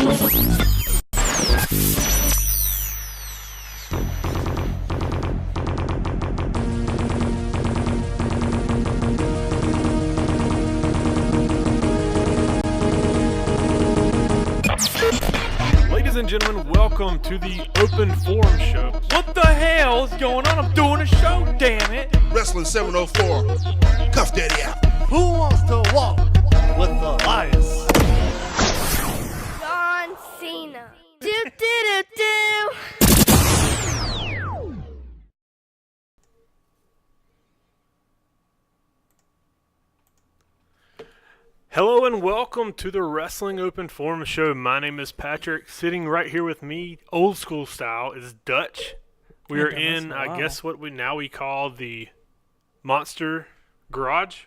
Ladies and gentlemen, welcome to the Open Forum Show. What the hell is going on? I'm doing a show, damn it! Wrestling 704. Cuff Daddy out. Who wants to walk with Elias? John Cena. Do do do do. Hello and welcome to the Wrestling Open Forum Show. My name is Patrick. Sitting right here with me, old school style, is Dutch. We are in, I guess, what we call the Monster Garage.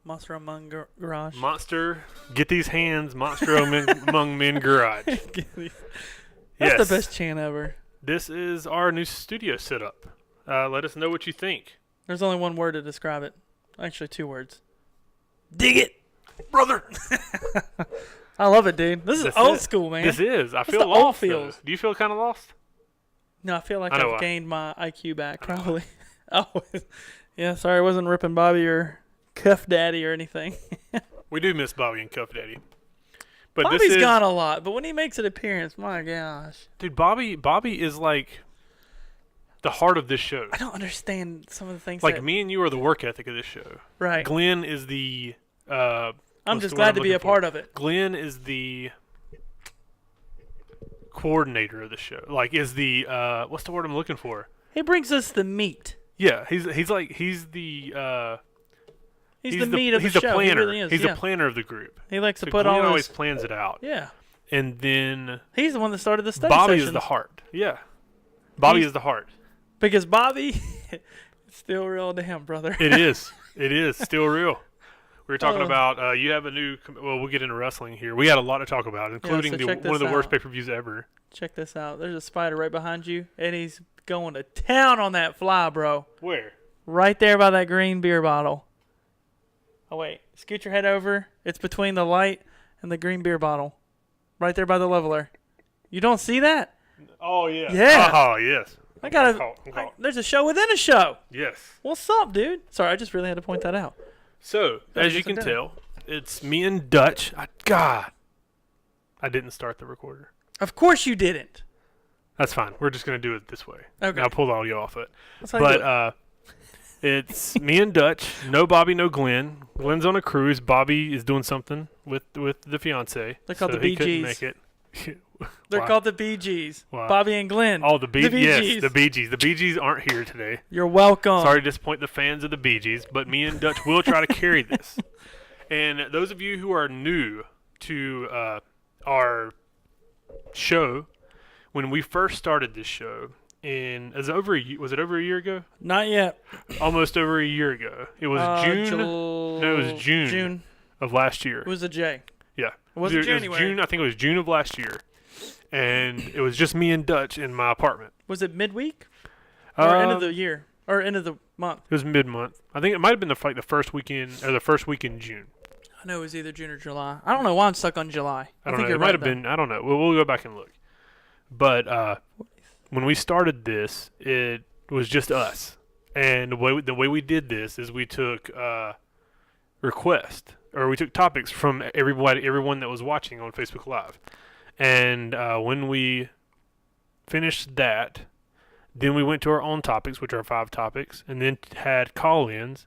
Monster Among Garage. Monster, get these hands, Monster Among Men Garage. That's the best chant ever. This is our new studio setup. Let us know what you think. There's only one word to describe it. Actually, two words. Dig it! Brother! I love it, dude. This is old school, man. This is. I That's feel the lost. old feels. Do you feel kind of lost? No, I feel like I know I've gained my IQ back, probably. Oh, yeah, sorry I wasn't ripping Bobby or Cuff Daddy or anything. We do miss Bobby and Cuff Daddy. But Bobby's gone a lot, but when he makes an appearance, my gosh. Dude, Bobby is like the heart of this show. I don't understand some of the things Like, me and you are the work ethic of this show. Right. Glenn is the... I'm just glad to be a part of it. Glenn is the coordinator of the show. Like, is the what's the word I'm looking for? He brings us the meat. Yeah, he's the He's the meat of the he's show. a planner. He really is. He's yeah. a planner of the group. He likes to So put Glenn all always his... plans it out. Yeah. And then He's the one that started the study Bobby sessions. is the heart. Yeah. Bobby is the heart. Because Bobby, it's still real to him, brother. It is. It is still real. We were talking about you have a new. Well, we'll get into wrestling here. We had a lot to talk about, including so check one of the this worst out. pay-per-views ever. Check this out. There's a spider right behind you, and he's going to town on that fly, bro. Where? Right there by that green beer bottle. Oh, wait. Scoot your head over. It's between the light and the green beer bottle. Right there by the leveler. You don't see that? Oh yeah. Yeah. Oh yes. I got I'm caught. There's a show within a show. Yes. What's up, dude? Sorry, I just really had to point that out. So as you can tell, it's me and Dutch. God, I didn't start the recorder. Of course you didn't. That's fine. We're just gonna do it this way. Okay. I'll pull the audio off it. That's how you do it. But it's me and Dutch. No Bobby, no Glenn. Glenn's on a cruise. Bobby is doing something with the fiance. They're called so the he couldn't BGs. make it. They're Wow. called the BGs. Wow. Bobby and Glenn. Oh, the BGs. Yes, the Bee Gees. The Bee Gees aren't here today. You're welcome. Sorry to disappoint the fans of the Bee Gees, but me and Dutch will try to carry this. And those of you who are new to our show, when we first started this show, was it over a year ago? Not yet. Almost over a year ago. It was June. No, it was June. June. Of last year. It was a J. Yeah. It wasn't It was January. June. I think it was June of last year. And it was just me and Dutch in my apartment. Was it midweek? Or end of the year? Or end of the month? It was mid-month. I think it might have been the first weekend or the first week in June. I know it was either June or July. I don't know why I'm stuck on July. I don't think know. you're It might right, have been. I don't know. We'll go back and look. But when we started this, it was just us. And the way we did this is we took we took topics from everyone that was watching on Facebook Live. And when we finished that, then we went to our own topics, which are 5 topics, and then had call-ins.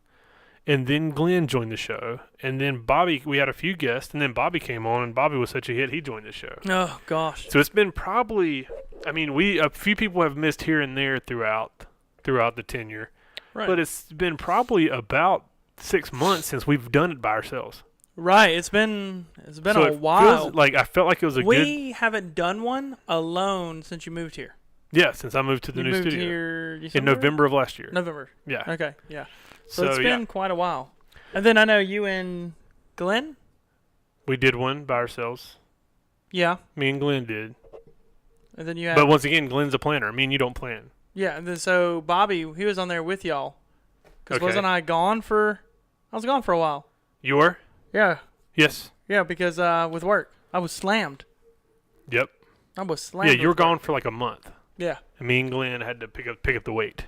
And then Glenn joined the show. And then Bobby, we had a few guests, and then Bobby came on, and Bobby was such a hit, he joined the show. Oh, gosh. So it's been probably, a few people have missed here and there throughout the tenure. Right. But it's been probably about 6 months since we've done it by ourselves. Right. It's been So a while. Feels like I felt like it was We haven't done one alone since you moved here. Yeah, since I moved to the You new moved studio. here In December? November of last year. November. Yeah. Okay, yeah. So it's yeah. been quite a while. And then I know you and Glenn? We did one by ourselves. Yeah. Me and Glenn did. And then you had... But once again, Glenn's a planner. Me and you don't plan. Yeah, and then so Bobby, he was on there with y'all. Because Okay. wasn't I gone for... I was gone for a while. You were? Yeah. Yes. Yeah, because with work, I was slammed. Yep. I was slammed. Yeah, you were with work. gone for like a month. Yeah. And me and Glenn had to pick up the weight.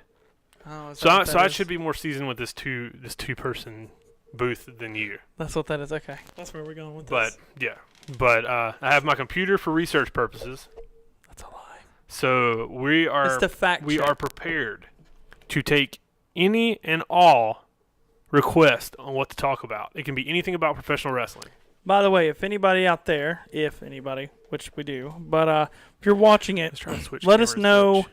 Oh, So I should be more seasoned with this two person booth than you. That's what that is. Okay. That's where we're going with But this. yeah. But I have my computer for research purposes. That's a lie. So we are It's the fact we check. are prepared to take any and all requests on what to talk about. It can be anything about professional wrestling. By the way, if anybody out there, which we do, but if you're watching it, Let's try to switch let us cameras, know Dutch.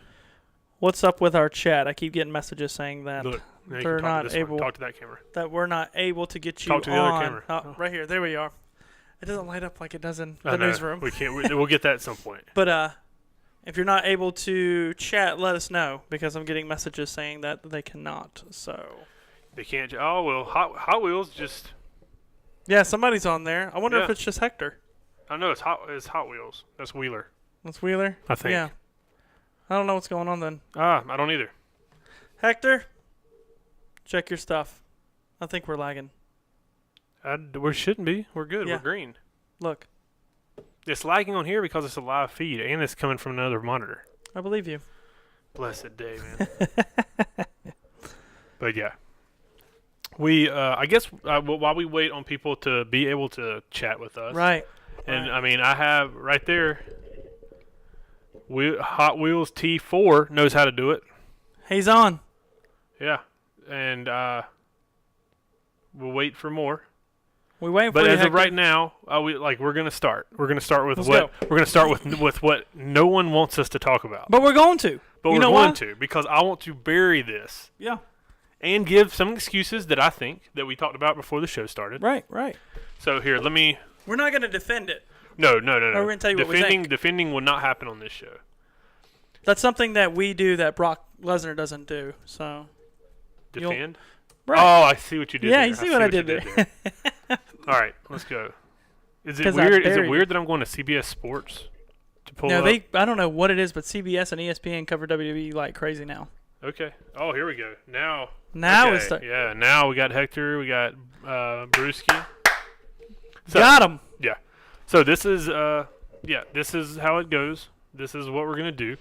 what's up with our chat. I keep getting messages saying that Look, now you they're can talk not to this one. able- Talk to that camera. we're not able to get you Talk to the on. other camera. Oh, Oh. right here. There we are. It doesn't light up like it does in I the know. newsroom. We can't. We'll get that at some point. But if you're not able to chat, let us know because I'm getting messages saying that they cannot. So They can't. Oh well, Hot Wheels just. yeah, somebody's on there. I wonder if Yeah. it's just Hector. I know it's Hot Wheels. That's Wheeler. That's Wheeler. I think. Yeah. I don't know what's going on then. I don't either. Hector, check your stuff. I think we're lagging. We shouldn't be. We're good. Yeah. We're green. Look, It's lagging on here because it's a live feed and it's coming from another monitor. I believe you. Blessed day, man. But yeah, we I guess while we wait on people to be able to chat with us, Right. And right. I mean, I have right there. Hot Wheels T4 knows how to do it. He's on. Yeah, and we'll wait for more. We waiting But for you, as of Hector. right now, we're gonna start. We're gonna start with Let's what go. we're gonna start with what no one wants us to talk about. But we're going to. But you we're know going why? to because I want to bury this Yeah. and give some excuses that I think that we talked about before the show started. Right. Right. So here, let me. We're not going to defend it. No. we're gonna tell you what we think. Defending will not happen on this show. That's something that we do that Brock Lesnar doesn't do. So. You'll- Defend. Right. Oh, I see what you did. Yeah, there. you see what I did there. All right, let's go. Is it 'Cause I weird? Is it buried weird that I'm going to CBS Sports to pull No, up? I don't know what it is, but CBS and ESPN cover WWE like crazy now. Okay. Oh, here we go. Now. Now okay. it's start- Yeah. Now we got Hector. We got Brewski. So, Got him. Yeah. So this is this is how it goes. This is what we're gonna do.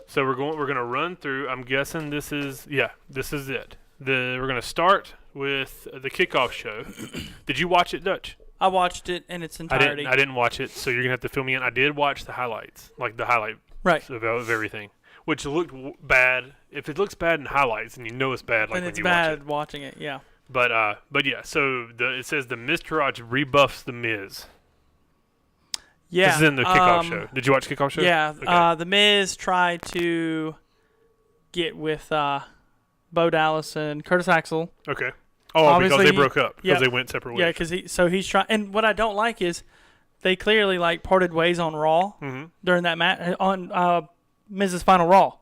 So we're gonna run through. I'm guessing this is it. We're gonna start with the kickoff show. Did you watch it, Dutch? I watched it in its entirety. I didn't watch it, so you're gonna have to fill me in. I did watch the highlights, like the highlight Right. of everything, which looked bad. If it looks bad in highlights, then you know it's bad. Like and when it's you bad watch it. watching it. Yeah. But yeah. So it says the Miztourage rebuffs the Miz. Yeah. This is in the kickoff show. Did you watch kickoff show? Yeah. Okay. The Miz tried to get with Bo Dallas and Curtis Axel. Okay. Oh, Obviously, because they broke up. Because yeah. they went separate ways. Yeah, because he's trying. And what I don't like is they clearly like parted ways on Raw during that match on Miz's final Raw,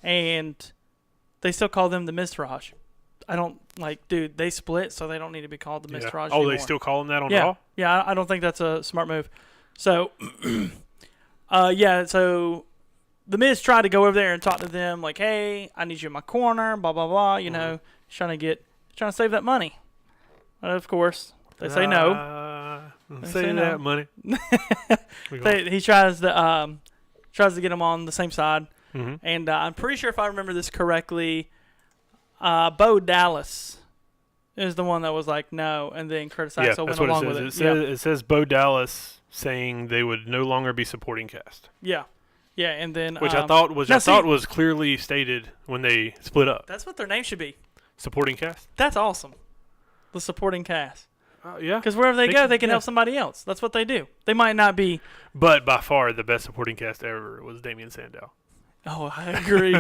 and they still call them the Miztourage. I don't like, dude. They split, so they don't need to be called the Yeah. Miztourage Oh, anymore. they still call them that on Yeah, Raw? yeah. I don't think that's a smart move. So, so the Miz tried to go over there and talk to them, like, "Hey, I need you in my corner." Blah blah blah. You know, trying to save that money. And of course, they say no. Say say that no. money. We go. He tries to get them on the same side, Mhm. and I'm pretty sure if I remember this correctly, Bo Dallas is the one that was like no, and then Curtis Yeah, Axel that's went what along it with says. it. It says Bo Dallas saying they would no longer be supporting cast, Yeah, and then which I thought now see- was clearly stated when they split up. that's what their name should be. Supporting cast. That's awesome. The supporting cast, Yeah. because wherever they They go, can- they can yeah. help somebody else. That's what they do. They might not be. But by far the best supporting cast ever was Damian Sandow. Oh, I agree.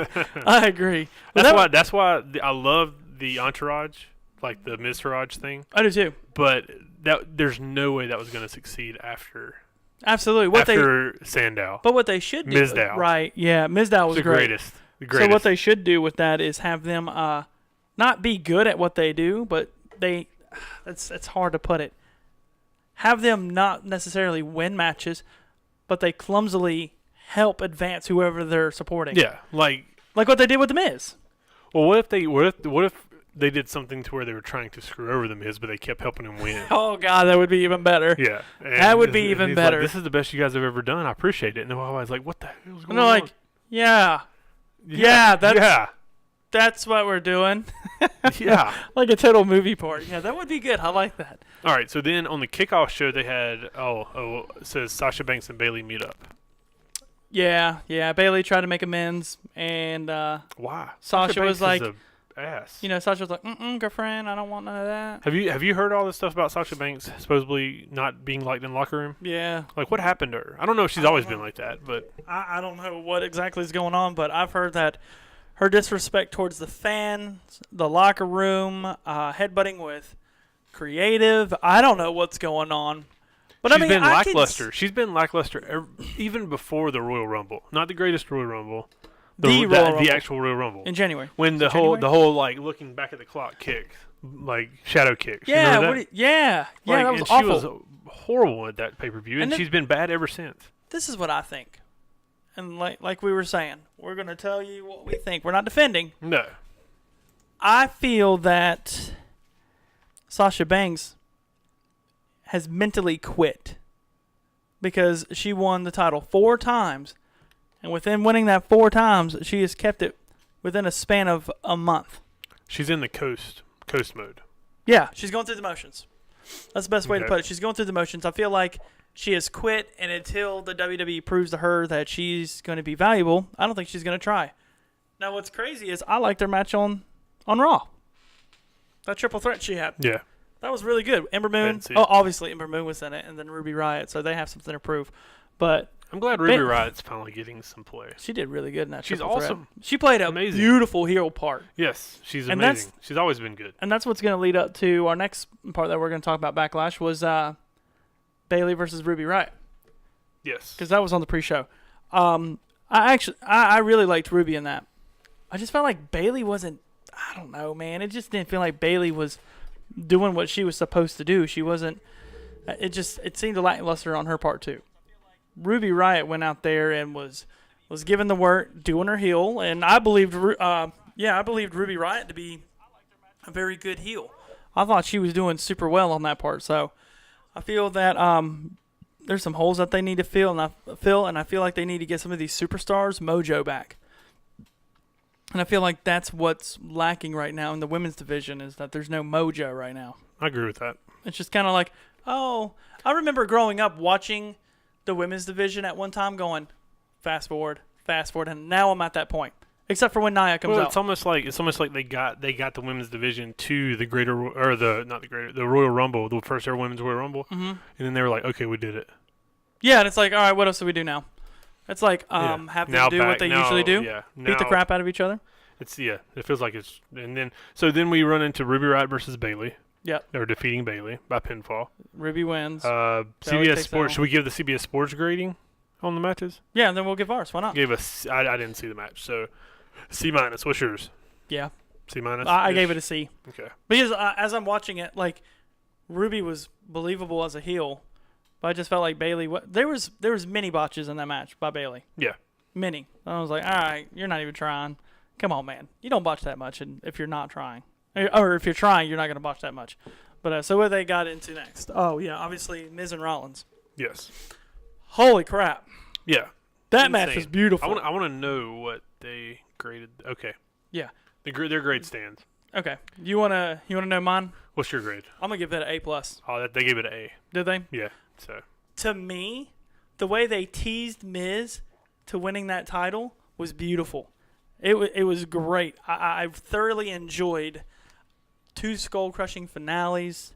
I agree. But That's why I love the entourage, like the Miztourage thing. I do too. But there's no way that was going to succeed after Absolutely. Sandow. But what they should do, Mizdow. right? Yeah, Mizdow was the great. greatest. The So greatest. what they should do with that is have them not be good at what they do, but it's hard to put it. Have them not necessarily win matches, but they clumsily help advance whoever they're supporting. Yeah, like Like what they did with the Miz. well, what if they did something to where they were trying to screw over the Miz, but they kept helping him win. Oh God, that would be even better. Yeah, That would be even he's better. Like, this is the best you guys have ever done. I appreciate it. And then I was like, "What the hell's going And they're on?" like, yeah, that's yeah, that's what we're doing. yeah. Like a total movie part. Yeah, that would be good. I like that. All right, so then on the kickoff show, they had it says Sasha Banks and Bailey meet up. Yeah. Bailey tried to make amends, and Why? Sasha was Banks like, is a ass. Sasha was like, girlfriend, I don't want none of that. Have you heard all this stuff about Sasha Banks supposedly not being liked in the locker room? Yeah. Like, what happened to her? I don't know if she's always been like that, but I don't know what exactly is going on, but I've heard that her disrespect towards the fans, the locker room, headbutting with creative. I don't know what's going on. But she's I mean, been I could lackluster. She's been lackluster even before the Royal Rumble. Not the greatest Royal Rumble. The Royal Rumble. The actual Royal Rumble. In January. When the whole like looking back at the clock kick, like shadow kicks. Yeah, you remember that? yeah, Like, that was and awful. She was horrible at that pay-per-view, and then- she's been bad ever since. This is what I think. And like we were saying, we're going to tell you what we think. We're not defending. No. I feel that Sasha Banks has mentally quit because she won the title 4 times, and within winning that 4 times, she has kept it within a span of a month. She's in the coast mode. Yeah, she's going through the motions. That's the best way to Okay. put it. She's going through the motions. I feel like she has quit, and until the WWE proves to her that she's going to be valuable, I don't think she's going to try. Now, what's crazy is I liked their match on Raw. That triple threat she had. Yeah. That was really good. Ember Moon. Didn't see it. Oh, obviously Ember Moon was in it, and then Ruby Riott, so they have something to prove. But I'm glad Ruby Ben- Riott's finally getting some play. she did really good in that She's triple threat. awesome. She played a Amazing. beautiful heel part. Yes, she's And amazing. She's always been good. And that's what's going to lead up to our next part that we're going to talk about, Backlash, was Bailey versus Ruby Riott, Yes. because that was on the pre-show. I really liked Ruby in that. I just felt like Bailey wasn't, I don't know, man. It just didn't feel like Bailey was doing what she was supposed to do. She wasn't, it seemed lackluster on her part too. Ruby Riott went out there and was given the work, doing her heel, and I believed Ruby Riott to be a very good heel. I thought she was doing super well on that part. So I feel that there's some holes that they need to fill, and I feel like they need to get some of these superstars' mojo back. And I feel like that's what's lacking right now in the women's division, is that there's no mojo right now. I agree with that. It's just kind of like, oh, I remember growing up watching the women's division at one time going, fast forward, and now I'm at that point. Except for when Nia comes Well, out. it's almost like they got the women's division to the Royal Rumble, the first ever women's Royal Rumble, and then they were like, okay, we did it. Yeah, and it's like, all right, what else do we do now? It's like Yeah. have Now them do what back- they now- usually do, Yeah, beat the now crap out of each other. It feels like it's, and then we run into Ruby Riott versus Bailey. Yep. They're defeating Bailey by pinfall. Ruby wins. CBS takes Sports. that Should we give the CBS Sports grading on the matches? Yeah, and then we'll give ours. Why not? Gave us. I didn't see the match, so C minus. What's yours? Yeah. C minus. I gave it a C. Okay. Because as I'm watching it, like, Ruby was believable as a heel, but I just felt like Bailey. There was many botches in that match by Bailey. Yeah. Many. I was like, all right, you're not even trying. Come on, man. You don't botch that much, and if you're not trying, or if you're trying, you're not going to botch that much. But so what they got into next? Oh yeah, obviously Miz and Rollins. Yes. Holy crap! Yeah. That match Insane. was beautiful. I want to know what they graded. Okay. Yeah. Their grade stands. Okay. You wanna know mine? What's your grade? I'm gonna give that an A plus. Oh, they gave it an A. Did they? Yeah. So. To me, the way they teased Miz to winning that title was beautiful. It was great. I thoroughly enjoyed 2 skull-crushing finales.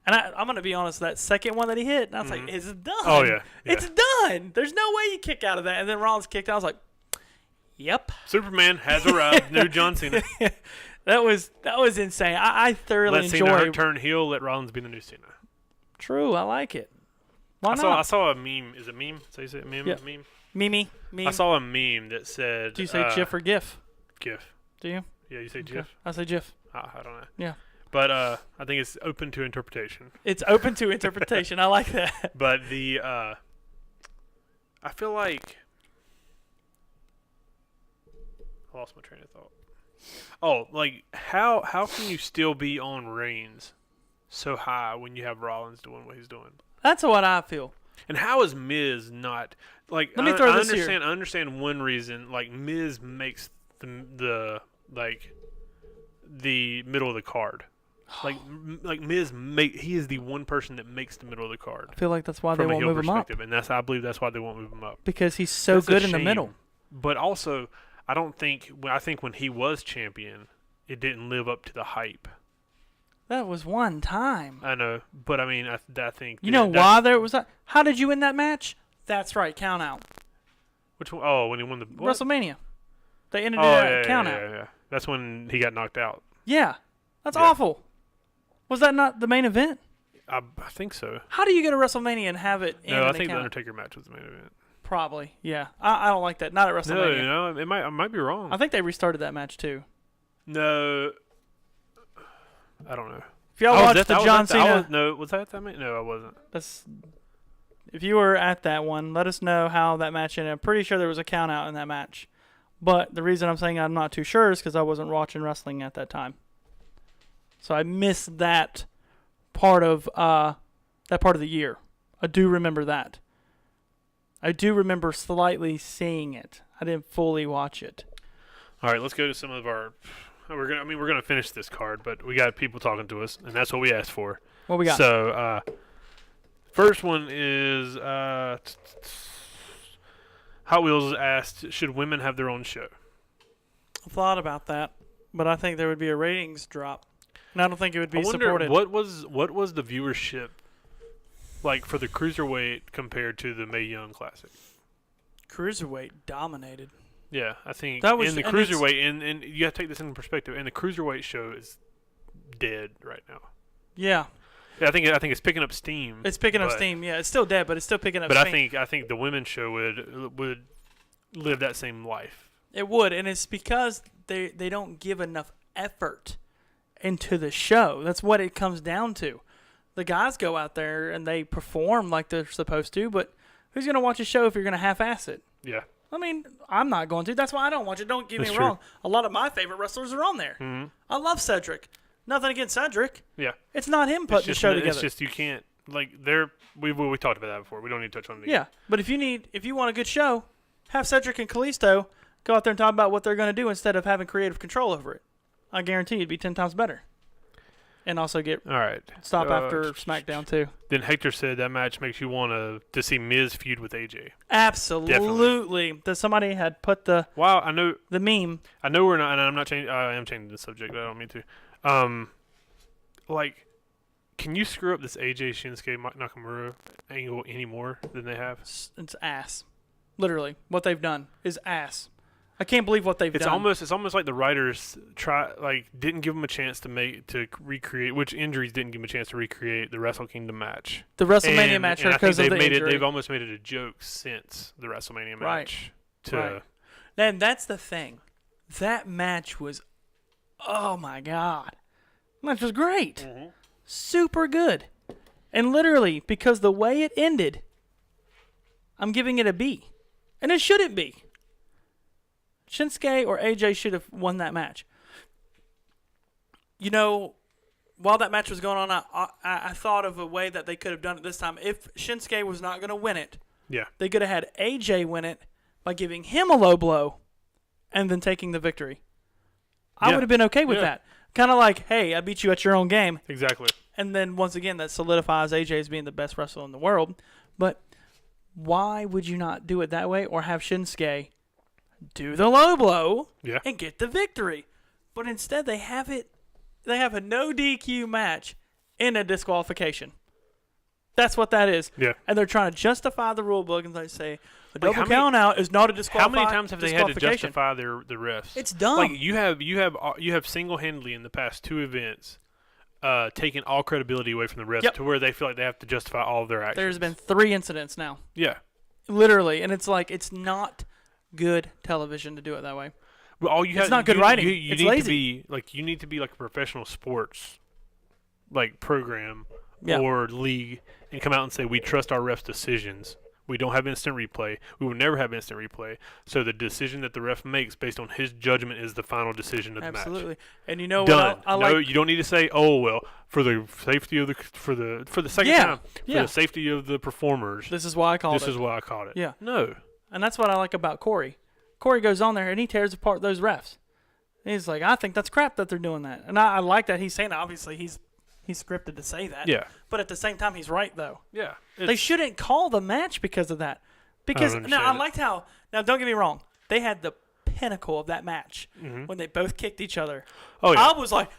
And I'm going to be honest, that second one that he hit, I was like, it's done. Oh, yeah. It's done. There's no way you kick out of that. And then Rollins kicked out. I was like, yep. Superman has arrived. New John Cena. That was insane. I thoroughly Let Cena enjoyed. turn heel. Let Rollins be the new Cena. True, I like it. Why I not? saw a meme. Is it meme? So you say meme? Yeah. Meme? Meme. I saw a meme that said. Do you say GIF or GIF? GIF. Do you? Yeah, you say Okay. GIF. I say GIF. I don't know. Yeah. But I think it's open to interpretation. It's open to interpretation. I like that. But I feel like I lost my train of thought. Oh, like how can you still be on Reigns so high when you have Rollins doing what he's doing? That's what I feel. And how is Miz not like? Let me throw I this here. understand. I understand one reason. Like Miz makes the middle of the card. Like Miz he is the one person that makes the middle of the card I feel like that's why they from a won't heel move him up, perspective, and I believe that's why they won't move him up. because he's so That's a good in the shame. middle. But also, I think when he was champion, it didn't live up to the hype. That was one time. I know, but I mean, I think You know why there was that? How did you win that match? That's right, count out. Which one? Oh, when he won the what? WrestleMania. They ended Oh, it yeah, at count out. yeah. That's when he got knocked out. Yeah, that's Yeah. awful. Was that not the main event? I think so. How do you go to WrestleMania and have it end No, I in a think the count? Undertaker match was the main event. Probably, yeah. I don't like that. Not at No, WrestleMania. I might be wrong. I think they restarted that match too. No, I don't know. If y'all I was watched at- the I was John at the- I Cena, was- no, was that match? No, I wasn't. if you were at that one, let us know how that match ended. I'm pretty sure there was a count out in that match. But the reason I'm saying I'm not too sure is because I wasn't watching wrestling at that time. So I missed that part of the year. I do remember that. I do remember slightly seeing it. I didn't fully watch it. All right, let's go to some of our. We're gonna finish this card, but we got people talking to us, and that's what we asked for. What we got? So, first one is Hot Wheels asked, should women have their own show? I thought about that, but I think there would be a ratings drop. And I don't think it would be I wonder supported. what was the viewership like for the Cruiserweight compared to the Mae Young Classic? Cruiserweight dominated. Yeah, I think That was- in the and it's- Cruiserweight, and you got to take this into perspective, and the Cruiserweight show is dead right now. Yeah, Yeah, I think it's picking up steam. it's picking up but- steam. Yeah, it's still dead, but it's still picking up But steam. I think the women's show would live that same life. It would, and it's because they don't give enough effort into the show. That's what it comes down to. The guys go out there and they perform like they're supposed to, but who's going to watch a show if you're going to half-ass it? Yeah. I mean, I'm not going to. That's why I don't watch it. Don't get That's me true. wrong. A lot of my favorite wrestlers are on there. Mm-hmm. I love Cedric. Nothing against Cedric. Yeah. It's not him putting the show together. It's just you can't like we talked about that before. We don't need to touch on it again. Yeah, but if you want a good show, have Cedric and Kalisto go out there and talk about what they're going to do instead of having creative control over it. I guarantee it'd be 10 times better. And also get All right. stop after SmackDown too. Then Hector said that match makes you want to see Miz feud with AJ. Absolutely. That somebody had put the Wow, I know meme. we're not, and I'm not changing. I am changing the subject. I don't mean to. Like, can you screw up this AJ Shinsuke Nakamura angle any more than they have? It's ass. Literally, what they've done is ass. I can't believe what they've It's done. almost like the writers didn't give them a chance to recreate, which injuries didn't give them a chance to recreate the Wrestle Kingdom match. The WrestleMania And- match and I think because of they've the made injury. they've almost made it a joke since the WrestleMania Right. match. Right. And that's the thing. That match was, oh my God. Match was great. Mm-hmm. Super good. And literally, because the way it ended, I'm giving it a B. And it shouldn't be. Shinsuke or AJ should have won that match. You know, while that match was going on, I thought of a way that they could have done it this time. If Shinsuke was not going to win it, Yeah. they could have had AJ win it by giving him a low blow and then taking the victory. I Yeah. would have been okay with Yeah. that. Kind of like, hey, I beat you at your own game. Exactly. And then once again, that solidifies AJ as being the best wrestler in the world. But why would you not do it that way or have Shinsuke do the low blow Yeah. and get the victory? But instead, they have a no DQ match in a disqualification. That's what that is. Yeah. And they're trying to justify the rule book and they say a double how many- count out is not a How disqualification. many times have they had to justify the refs? It's dumb. Like you have single-handedly in the past two events taken all credibility away from the refs Yep. to where they feel like they have to justify all of their actions. There's been 3 incidents now. Yeah. Literally. And it's like, it's not good television to do it that way. Well, all you It's have, not good you, writing. You It's need lazy. to be like you need to be like a professional sports program Yeah. or league and come out and say we trust our refs' decisions. We don't have instant replay. We will never have instant replay. So the decision that the ref makes based on his judgment is the final decision of the match. Absolutely. And you know Done. what? I No, like. you don't need to say, "Oh well," for the safety of the for the second Yeah, time for yeah. the safety of the performers. This is why I called This it. is why I caught it. Yeah. No. And that's what I like about Corey. Corey goes on there and he tears apart those refs. He's like, I think that's crap that they're doing that. And I like that he's saying that. Obviously, he's scripted to say that. Yeah. But at the same time, he's right, though. Yeah. They shouldn't call the match because of that. Because don't now I understand it. liked how. Now, don't get me wrong. They had the pinnacle of that match Mm-hmm. when they both kicked each other. Oh yeah. I was like,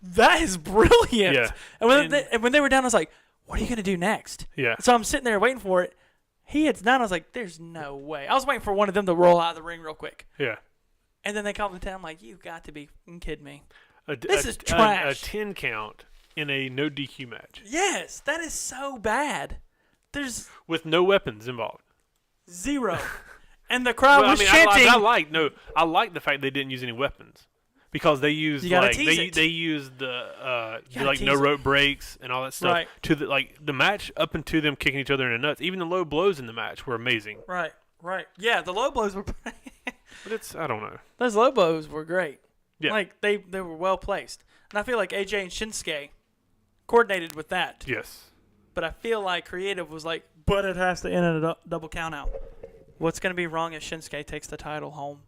that is brilliant. Yeah. And when they were down, I was like, what are you going to do next? Yeah. So I'm sitting there waiting for it. He hits down. I was like, there's no way. I was waiting for one of them to roll out of the ring real quick. Yeah. And then they called the 10. I'm like, you got to be f***ing kidding me. This is trash. A 10 count in a no DQ match Yes, that is so bad. There's with no weapons involved. zero. And the crowd Well, was I chanting. I like the fact they didn't use any weapons because they used You gotta like tease it. they used the gotta like no tease it. rope breaks and all that stuff Right. to the the match up into them kicking each other in the nuts. Even the low blows in the match were amazing. Right. Yeah, the low blows were But it's I don't know. those low blows were great. Yeah. Like they were well placed. And I feel like AJ and Shinsuke coordinated with that. Yes. But I feel like creative was like, but it has to end in a double count out. What's going to be wrong if Shinsuke takes the title home?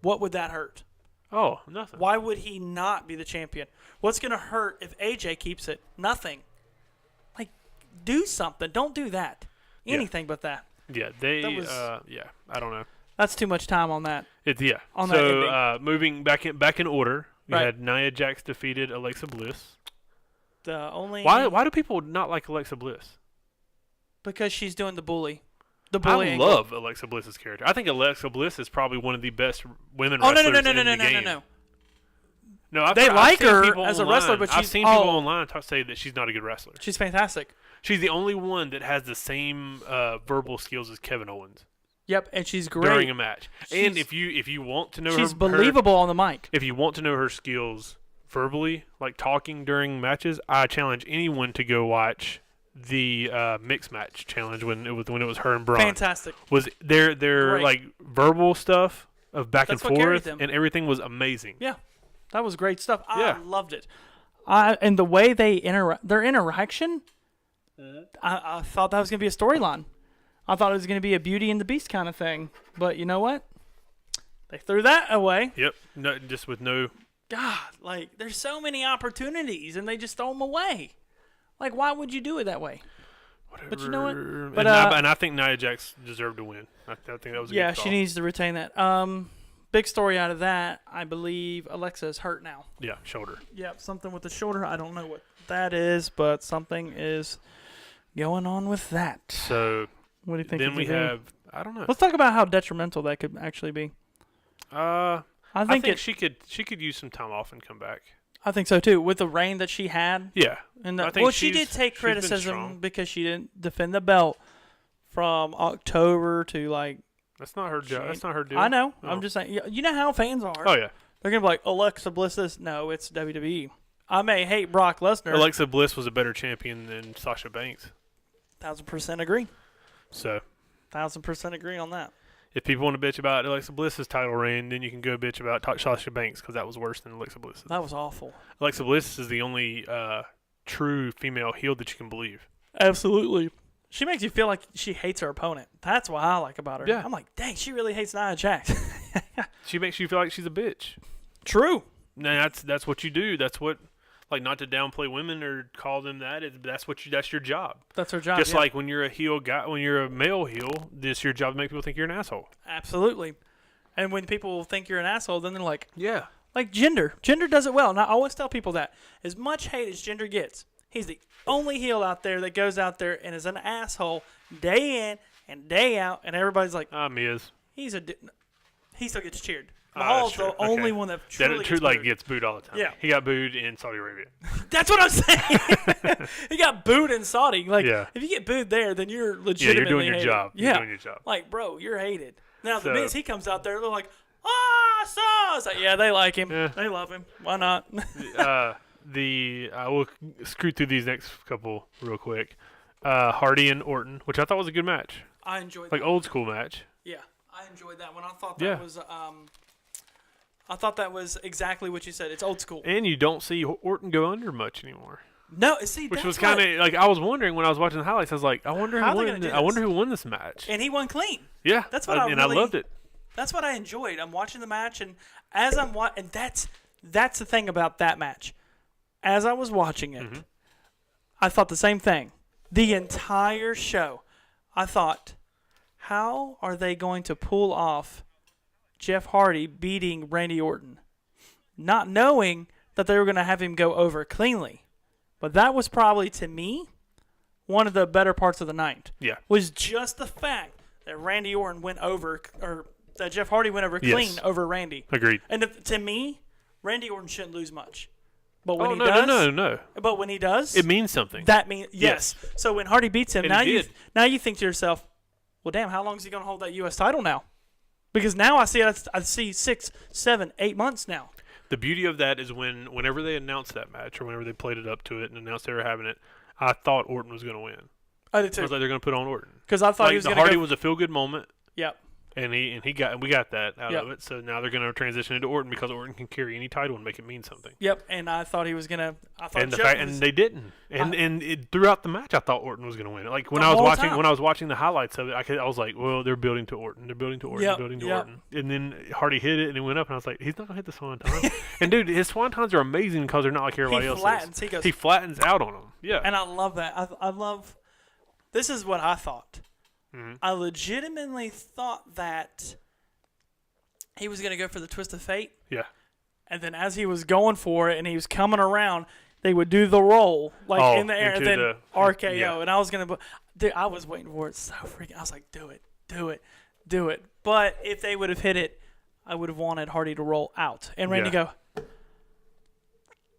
What would that hurt? Oh, nothing. Why would he not be the champion? What's going to hurt if AJ keeps it? Nothing. Like, do something. Don't do that. Yeah. Anything but that. Yeah, they That was- yeah, I don't know. That's too much time on that. It's yeah. On that so ending. moving back in order, we Right. had Nia Jax defeated Alexa Bliss. The only Why do people not like Alexa Bliss? because she's doing the bully. The I bully angle. love Alexa Bliss's character. I think Alexa Bliss is probably one of the best women Oh no wrestlers no no no in no the no game. no! No, I've, They I've like seen her people as a online- wrestler, but I've she's seen people oh. online say that she's not a good wrestler. She's fantastic. She's the only one that has the same verbal skills as Kevin Owens Yep, and she's great. during a match. And She's- if you want to know She's her, believable on the mic. if you want to know her skills verbally, like talking during matches, I challenge anyone to go watch the mixed match challenge when it was her and Braun. Fantastic. Was their Great. like verbal stuff of back That's and what carried forth, them. and everything was amazing. Yeah, that was great stuff. I Yeah. loved it. And the way they their interaction, I thought that was going to be a storyline. I thought it was going to be a Beauty and the Beast kind of thing. But you know what? They threw that away. Yep. No, just with no. God, like, there's so many opportunities, and they just throw them away. Like, why would you do it that way? Whatever. But you know what? And, But, I think Nia Jax deserved to win. I think that was a Yeah, good she call. needs to retain that. Big story out of that, I believe Alexa is hurt now. Yeah, shoulder. Yep, something with the shoulder. I don't know what that is, but something is going on with that. So What do you think? then it we could be? have. I don't know. Let's talk about how detrimental that could actually be. I I think think she could use some time off and come back. I think so too. With the reign that she had, Yeah. and I think well, she she's- did take she's been criticism strong. because she didn't defend the belt from October to like. That's not her job. That's not her deal. I know. Oh. I'm just saying. You know how fans are. Oh yeah. They're gonna be like Alexa Bliss. This no, it's WWE. I may hate Brock Lesnar. Alexa Bliss was a better champion than Sasha Banks. 1000% agree. So 1000% agree on that. if people want to bitch about Alexa Bliss's title reign, then you can go bitch about Sasha Banks because that was worse than Alexa Bliss's. That was awful. Alexa Bliss is the only true female heel that you can believe. Absolutely. She makes you feel like she hates her opponent. That's what I like about her. Yeah. I'm like, dang, she really hates Nia Jax. She makes you feel like she's a bitch. True. And that's what you do. That's what, like, not to downplay women or call them that. That's your job. That's her job. Just yeah. like when you're a heel guy, when you're a male heel, it's your job to make people think you're an asshole. Absolutely. And when people think you're an asshole, then they're like Yeah. Jinder. Jinder does it well. And I always tell people that as much hate as Jinder gets, he's the only heel out there that goes out there and is an asshole day in and day out, and everybody's like, Miz. he still gets cheered. Ah, Mahal's sure. the only Okay. one that That truly true, like booed. gets booed all the time. Yeah. He got booed in Saudi Arabia. That's what I'm saying. He got booed in Saudi. Like, Yeah. if you get booed there, then you're Yeah, legitimately you're doing your hated. job. Yeah. You're doing your job. Like, bro, you're hated. Now, So- the Miz, he comes out there, they're like, it's like, yeah, they like him. Yeah. They love him. Why not? We'll screw through these next couple real quick. Hardy and Orton, which I thought was a good match. I enjoyed like that. old school match. Yeah, I enjoyed that one. I thought Yeah. that was I thought that was exactly what you said. It's old school. And you don't see Orton go under much anymore, No, see, which that's was kind what- of like I was wondering when I was watching the highlights. I was like, I wonder How who are they won. gonna do I wonder this? who won this match. and he won clean. Yeah, That's what I and really- I loved it. That's what I enjoyed. I'm watching the match, and as I'm and that's the thing about that match. As I was watching it, Mm-hmm. I thought the same thing. The entire show, I thought, how are they going to pull off Jeff Hardy beating Randy Orton, not knowing that they were going to have him go over cleanly? But that was probably, to me, one of the better parts of the night. Yeah. Was just the fact that Randy Orton went over, or that Jeff Hardy went over Yes. clean over Randy. Agreed. And to me, Randy Orton shouldn't lose much. But when Oh he no, does, no, no, no! But when he does, It means something. that means yes. So when Hardy beats him, And now he you did. think to yourself, well, damn, how long is he going to hold that U.S. title now? Because now I see 6, 7, 8 months now. The beauty of that is whenever they announced that match or whenever they played it up to it and announced they were having it, I thought Orton was going to win. I did I was too. like, they're going to put on Orton. Because I thought Like he was the going to Hardy go. was a feel good moment, Yep. and we got that out Yep. of it. So now they're going to transition into Orton because Orton can carry any title and make it mean something. Yep. And I thought he was going to. I thought And the Jeff fact, was, and they didn't. And throughout the match, I thought Orton was going to win. Like when I was whole watching time. when I was watching the highlights of it, I was like, well, they're building to Orton. They're building to Orton. Yep, Building to yep. Orton. And then Hardy hit it and he went up, and I was like, he's not going to hit the swanton. And dude, his swantons are amazing because they're not like everybody he else's. flattens. He goes. He flattens out on them. Yeah. And I love that. I love. This is what I thought. Mm-hmm. I legitimately thought that he was going to go for the twist of fate, yeah. and then as he was going for it and he was coming around, they would do the roll like Oh, in the air and into then the- RKO. yeah. And I was gonna, dude, I was waiting for it so freaking. I was like, do it, do it, do it. But if they would have hit it, I would have wanted Hardy to roll out and Randy Yeah. go,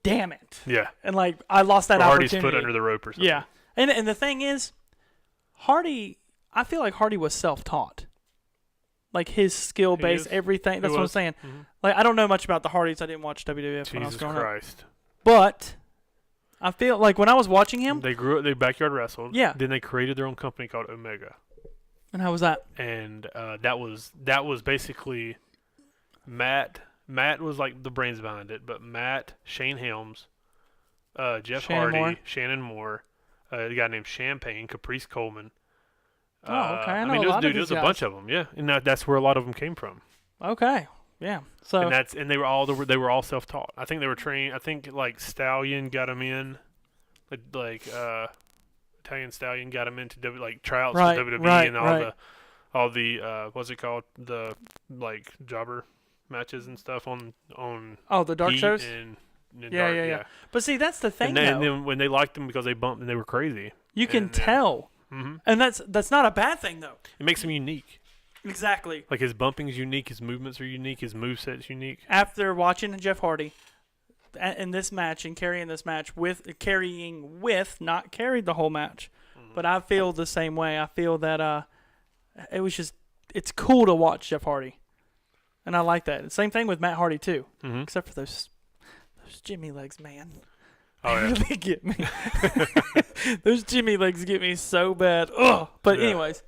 damn it, Yeah. and like I lost that Or Hardy's opportunity. foot under the rope or something. Yeah, and the thing is, Hardy, I feel like Hardy was self-taught. Like his skill base, is. everything. That's what I'm was. saying. Mhm. Like I don't know much about the Hardys. I didn't watch WWF when I was Jesus growing up. Christ. But I feel like when I was watching him, They grew up, they backyard wrestled. Yeah. Then they created their own company called Omega. and how was that? And that was basically Matt. Matt was like the brains behind it, but Matt, Shane Helms, Jeff Shannon Hardy, Moore. Shannon Moore, a guy named Champagne, Caprice Coleman. Oh, okay. I know mean, a lot of there's these a guys. bunch of them, yeah, and that's where a lot of them came from. Okay, yeah. So And they were all self-taught. I think they were trained. I think like Stallion got them in, like Italian Stallion got them into tryouts Right, for WWE right, and right. all the what's it called, the like jobber matches and stuff on the dark Heat shows. and Yeah, Dark, yeah. But see, that's the thing. And though. then when they liked them because they bumped and they were crazy, You can and then- tell, Mhm. and that's not a bad thing though. it makes them unique. Exactly. Like his bumping's unique, his movements are unique, his moveset's unique. After watching Jeff Hardy in this match and carrying this match not carried the whole match, but I feel the same way. I feel that it's cool to watch Jeff Hardy, and I like that. Same thing with Matt Hardy too, Mhm. except for those Jimmy legs, man. Oh yeah. They get me. Those Jimmy legs get me so bad. Ugh. But Yeah. anyways,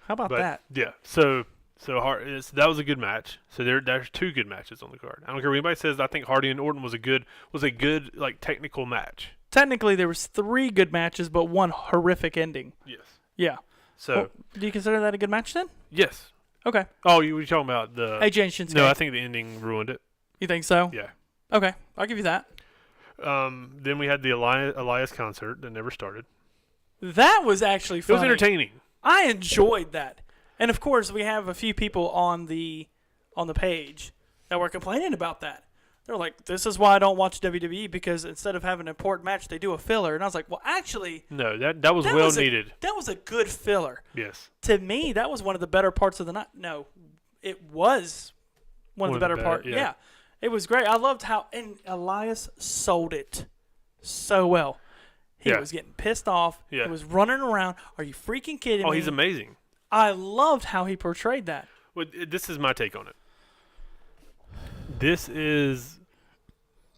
how about But that? yeah, so that was a good match. So there's two good matches on the card. I don't care what anybody says. I think Hardy and Orton was a good like technical match. Technically, there was 3 good matches, but 1 horrific ending. Yes. Yeah. So Well, do you consider that a good match then? yes. Okay. Oh, you were talking about the AJ and Shinsuke. No, I think the ending ruined it. You think so? Yeah. Okay, I'll give you that. Then we had the Elias concert that never started. That was actually It funny. was entertaining. I enjoyed that. And of course, we have a few people on the page that were complaining about that. They're like, "This is why I don't watch WWE, because instead of having an important match, they do a filler." And I was like, "Well, actually, No, that was that well was needed. that was a good filler. Yes. To me, that was one of the better parts of the night. No, it was one of the better parts. yeah. Yeah, it was great. I loved how and Elias sold it so well. He Yeah. was getting pissed off. Yeah. He was running around. Are you freaking kidding Oh, me? he's amazing. I loved how he portrayed that. Well, this is my take on it. This is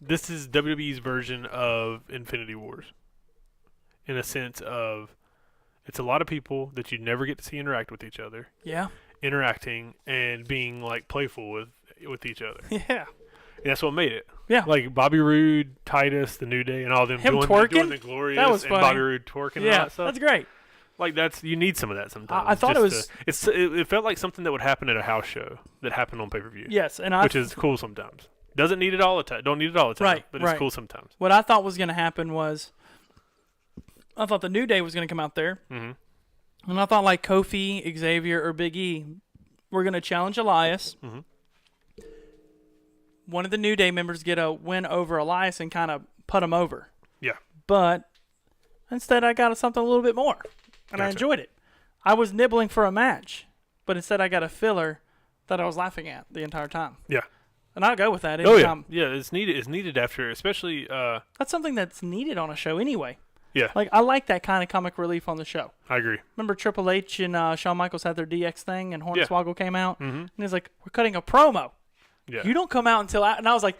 WWE's version of Infinity Wars, in a sense of It's a lot of people that you never get to see interact with each other, Yeah. interacting and being like playful with each other. Yeah. And that's what made it. Yeah. Like Bobby Roode, Titus, the New Day, and all of them Him doing twerking? the Glorious That was and funny. Bobby Roode twerking and all Yeah. that stuff. That's great. Like you need some of that sometimes. I thought it was- It felt like something that would happen at a house show that happened on pay-per-view. Yes. And Which is cool sometimes. Doesn't need it all the time. Don't need it all the time. Right, But right. it's cool sometimes. what I thought was going to happen was I thought the New Day was going to come out there. Mm-hmm. And I thought like Kofi, Xavier, or Big E were going to challenge Elias. Mm-hmm. One of the New Day members get a win over Elias and kind of put him over. Yeah. But instead, I got something a little bit more, and I Gotcha. enjoyed it. I was nibbling for a match, but instead I got a filler that I was laughing at the entire time. Yeah. And I'll go with that Oh, yeah. anytime. Yeah, it's needed. It's needed after, especially, That's something that's needed on a show anyway. yeah, Like, I like that kind of comic relief on the show. I agree. Remember Triple H and Shawn Michaels had their DX thing, and Yeah. Hornswoggle came out, Mm-hmm. and he's like, "We're cutting a promo. Yeah. You don't come out until," and I was like,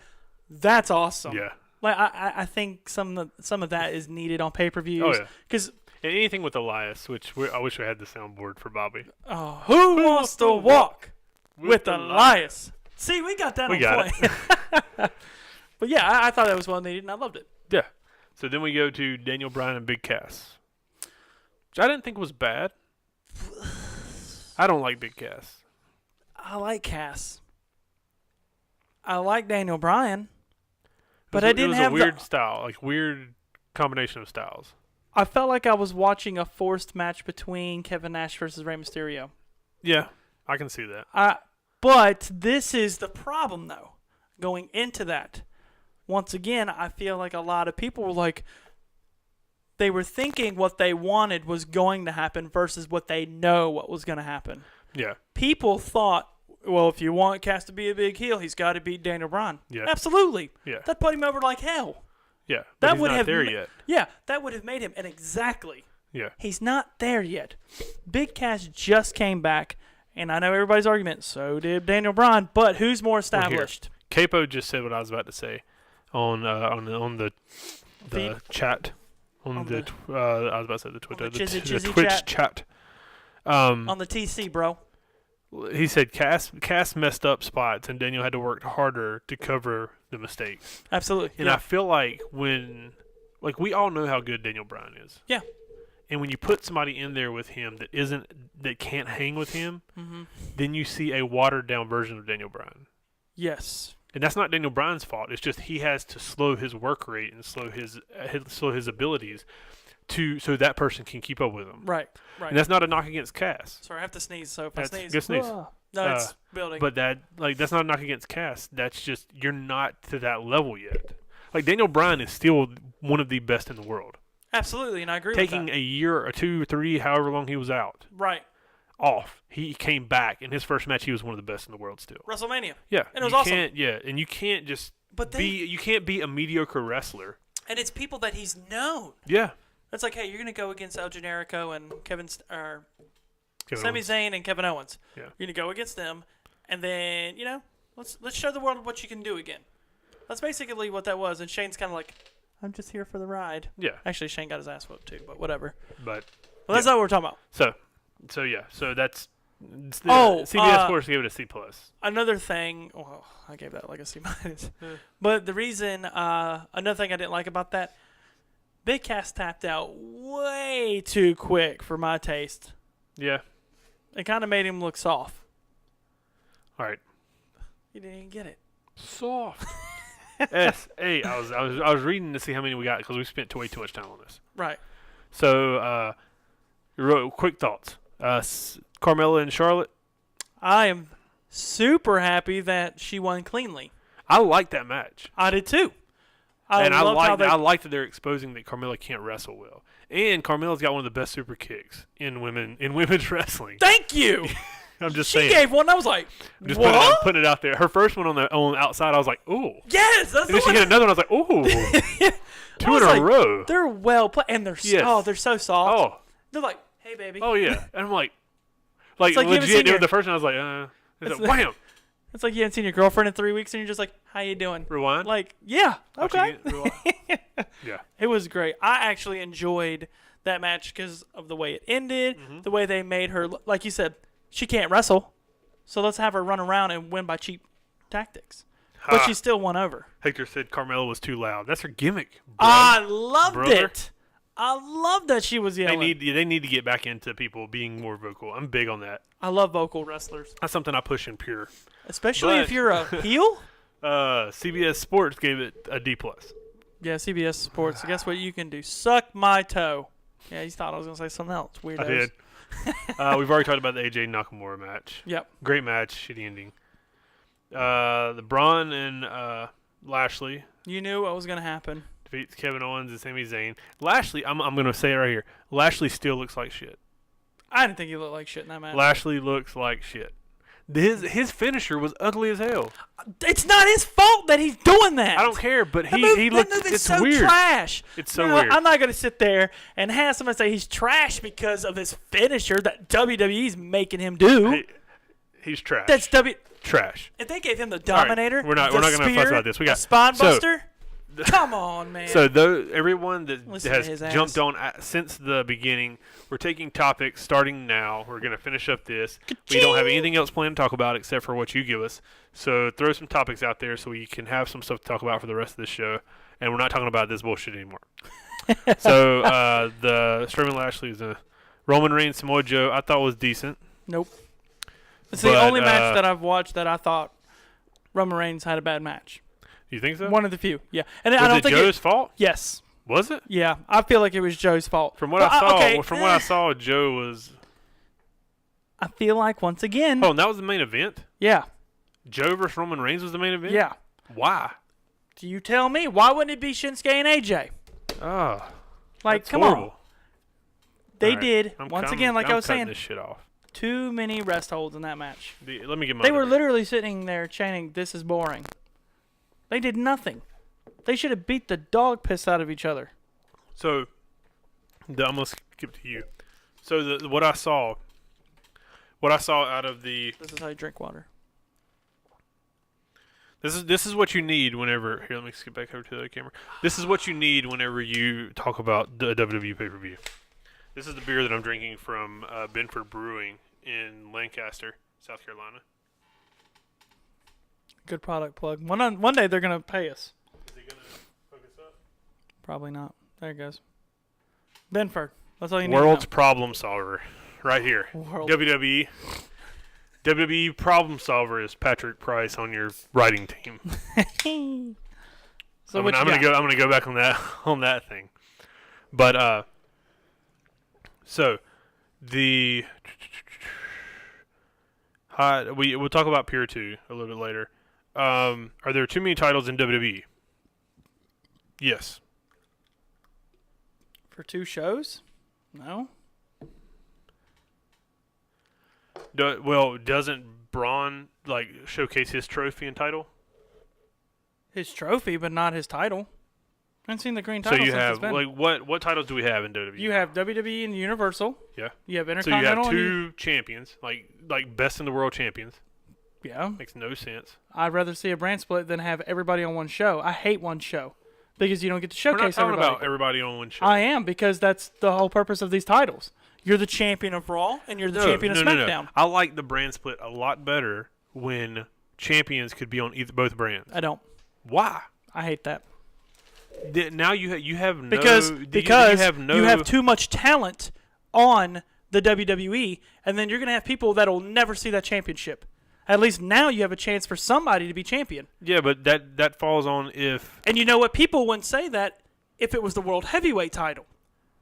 "That's awesome." Yeah. Like I think some of that is needed on pay per views. Oh, yeah. Because And anything with Elias, I wish I had the soundboard for Bobby. who wants to walk with Elias? See, we got that We on got point. But yeah, I thought that was well needed, and I loved it. Yeah. So then we go to Daniel Bryan and Big Cass, which I didn't think was bad. I don't like Big Cass. I like Cass. I like Daniel Bryan, but It was- I didn't it was have a weird style, like weird combination of styles. I felt like I was watching a forced match between Kevin Nash versus Rey Mysterio. Yeah, I can see that. But this is the problem, though. Going into that, once again, I feel like a lot of people were like, they were thinking what they wanted was going to happen versus what they know what was going to happen. Yeah. People thought, well, if you want Cass to be a big heel, he's got to beat Daniel Bryan. Yeah. Absolutely. Yeah. That put him over like hell. Yeah. But That he's would not have there ma- yet. Yeah, that would have made him. And exactly. Yeah. He's not there yet. Big Cass just came back, and I know everybody's argument. So did Daniel Bryan, but who's more established? Capo just said what I was about to say on the Feed? chat I was about to say the Twitter, the Chizzy the Chizzy Twitch chat. On the TC, bro. He said Cass messed up spots and Daniel had to work harder to cover the mistakes. Absolutely. And I feel like we all know how good Daniel Bryan is. Yeah. And when you put somebody in there with him that can't hang with him, then you see a watered down version of Daniel Bryan. Yes. And that's not Daniel Bryan's fault. It's just he has to slow his work rate and slow his abilities so that person can keep up with him. Right. Right. And that's not a knock against Cass. Sorry, I have to sneeze. So if I That's sneeze, good sneeze. No, it's building. But that's not a knock against Cass. That's just you're not to that level yet. Like Daniel Bryan is still one of the best in the world. Absolutely, and I agree Taking with that. a year or 2 or 3, however long he was out, Right. off, he came back. In his first match, he was one of the best in the world still. WrestleMania. Yeah, And it was you awesome. Can't, yeah, and you can't just you can't be a mediocre wrestler. And it's people that he's known. Yeah, It's like, hey, you're going to go against El Generico and Kevin Sami Owens. Zayn and Kevin Owens. Yeah. You're going to go against them, and then, let's show the world what you can do again. That's basically what that was, and Shane's kind of like, I'm just here for the ride. Yeah, Actually, Shane got his ass whooped too, but whatever. but Well, that's not what we're talking about. so that's CBS Oh, Sports gave it a C+. Another thing, well, I gave that like a C-. But the reason, another thing I didn't like about that, Big Cass tapped out way too quick for my taste. Yeah. It kind of made him look soft. All right. He didn't even get it. Soft. I was reading to see how many we got because we spent way too much time on this. Right. So, quick thoughts. Carmella and Charlotte. I am super happy that she won cleanly. I like that match, I did too. I loved like that they're exposing that Carmella can't wrestle well, and Carmella's got one of the best super kicks in women's wrestling. Thank you. I'm just She saying. gave one. I was like, Just what? putting it out there. Her first one on the outside, I was like, ooh. Yes, that's And the then she one. hit another one. I was like, ooh. Two was in like, a row. They're well played, and they're Yes. they're so soft. Oh. They're like, hey baby. Oh yeah. And I'm like like you haven't seen legit. your- The first one I was like, It's like, wham. It's like you haven't seen your girlfriend in 3 weeks, and you're just like, how you doing? Rewind. Like, yeah, Watch okay. again, rewind. Yeah. It was great. I actually enjoyed that match because of the way it ended, Mm-hmm. the way they made her. Like you said, she can't wrestle, so let's have her run around and win by cheap tactics. But she still won over. Hector said Carmella was too loud. That's her gimmick. Bro. I loved Brother. it. I love that she was yelling. They need to get back into people being more vocal. I'm big on that. I love vocal wrestlers, That's something I push in Pure. especially But- if you're a heel. CBS Sports gave it a D+. Yeah, CBS Sports. Guess what you can do? Suck my toe. Yeah, you thought I was gonna say something else. Weirdos. I did. We've already talked about the AJ Nakamura match. Yep. Great match, shitty ending. The Braun and Lashley You knew what was gonna happen. defeats Kevin Owens and Sami Zayn. Lashley, I'm going to say it right here. Lashley still looks like shit. I didn't think he looked like shit in that match. Lashley looks like shit. His finisher was ugly as hell. It's not his fault that he's doing that. I don't care, but That he looked. That move is It's so weird. trash. It's so No, weird. I'm not gonna sit there and have somebody say he's trash because of his finisher that WWE's making him do. He's trash. That's trash. If they gave him the right, Dominator, we're not the gonna fuss spear, about this. We got a Spine so- Buster. Come on, man. So everyone that Listen to his has jumped ass. on since the beginning, we're taking topics starting now. We're going to finish up this. We don't have anything else planned to talk about except for what you give us. So throw some topics out there so we can have some stuff to talk about for the rest of the show. And we're not talking about this bullshit anymore. So the Strowman Lashley's Roman Reigns Samoa Joe I thought was decent. Nope. It's the But, only match that I've watched that I thought Roman Reigns had a bad match. You think so? One of the few. Yeah. And was I don't it think Joe's fault? Yes. Was it? Yeah. I feel like it was Joe's fault. From what But I saw, okay, what I saw, Joe was. I feel like once again. Oh, and that was the main event. Yeah. Joe versus Roman Reigns was the main event. Yeah. Why? Do you tell me? Why wouldn't it be Shinsuke and AJ? Oh, Like, that's come on. horrible. They All right. did. I'm Once cutting- again, like I'm I was cutting saying, this shit off. too many rest holds in that match. Let me get my. They other were beer. literally sitting there chanting, "This is boring." They did nothing. They should have beat the dog piss out of each other. So, I'm gonna skip to you. So what I saw out of the This is how you drink water. this is what you need whenever here. Let me skip back over to the camera. This is what you need whenever you talk about the WWE pay-per-view. This is the beer that I'm drinking from Benford Brewing in Lancaster, South Carolina. Good product plug. One day they're gonna pay us. Is it gonna hook us up? Probably not. There it goes. Benford. That's all you need. World's to problem solver, right here. World. WWE. WWE problem solver is Patrick Price on your writing team. know. So I'm what gonna you got? go. I'm gonna go back on that thing. But so the we'll talk about Pure 2 a little bit later. Are there too many titles in WWE? Yes. For 2 shows? No. Doesn't Braun like showcase his trophy and title? His trophy, but not his title. I haven't seen the green So title you since have it's been. like what titles do we have in WWE? You have WWE and Universal. Yeah. You have So you Intercontinental. have and two champions, like best in the world champions. yeah. Makes no sense. I'd rather see a brand split than have everybody on one show. I hate one show because you don't get to We're not showcase talking everybody. about everybody on one show. I am, because that's the whole purpose of these titles. You're the champion of Raw and you're the champion of SmackDown. No. I like the brand split a lot better when champions could be on both brands. I don't. Why? I hate that. Now you have no Because you you have too much talent on the WWE, and then you're going to have people that'll never see that championship. At least now you have a chance for somebody to be champion. yeah, but that falls on if And you know what? People wouldn't say that if it was the World Heavyweight title.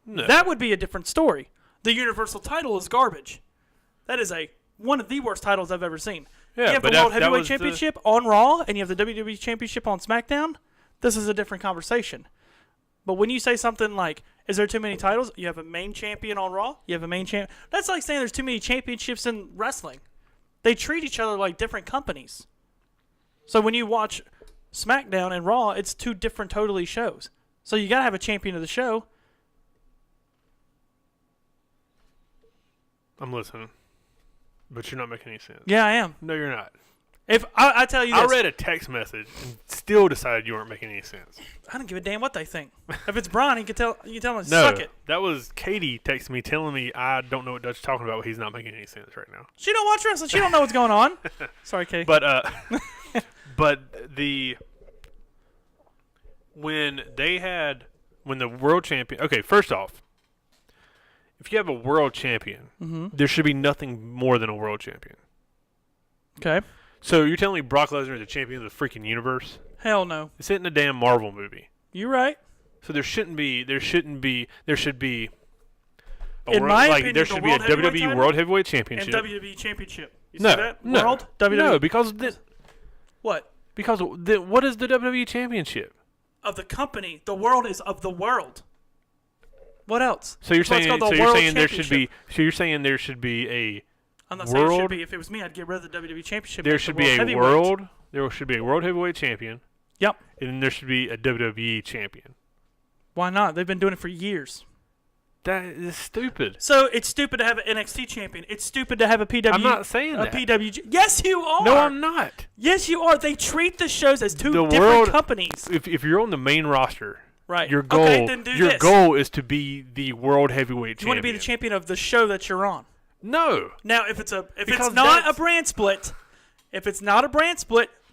no. That would be a different story. The Universal title is garbage. That is one of the worst titles I've ever seen. Yeah, you have the but that- World that Heavyweight was the- Championship on Raw, and you have the WWE Championship on SmackDown. This is a different conversation. But when you say something like, is there too many titles? You have a main champion on Raw. You have a main champ. That's like saying there's too many championships in wrestling. They treat each other like different companies. So when you watch SmackDown and Raw, it's two different totally shows. So you got to have a champion of the show. I'm listening, but you're not making any sense. Yeah, I am. No, you're not. If I tell you this, I read a text message and still decided you weren't making any sense. I don't give a damn what they think. If it's Brian, you can tell him to No, suck it. that was Katie texting me telling me I don't know what Dutch is talking about. But he's not making any sense right now. She don't watch wrestling. She don't know what's going on. Sorry, Katie. But when the world champion. Okay, first off, if you have a world champion, there should be nothing more than a world champion. Okay. So you're telling me Brock Lesnar is a champion of the freaking universe? Hell no. It's in a damn Marvel movie. You're right. So there should be a In my opinion, there should the be a World Heavyweight WWE title World Heavyweight And Championship. WWE Championship. You see No, that? no, World? WWE. no, because What? what is the WWE Championship? Of the company. The world is of the world. What else? So you're That's why it's saying called the World there should be Championship. a I'm not saying it should world- be. If it was me, I'd get rid of the WWE Championship. there and should the be a Heavyweight. world there should be a World Heavyweight Champion, Yep. and then there should be a WWE Champion. Why not? They've been doing it for years. That is stupid. So it's stupid to have an NXT champion. It's stupid to have a PW. I'm not saying a that. PWG. Yes, you are. No, I'm not. Yes, you are. They treat the shows as two The different world- companies. If you're on the main roster, Right. your goal Okay, then do your this. goal is to be the World Heavyweight You Champion. want to be the champion of the show that you're on. No. Now, if it's Because not a that's- brand split,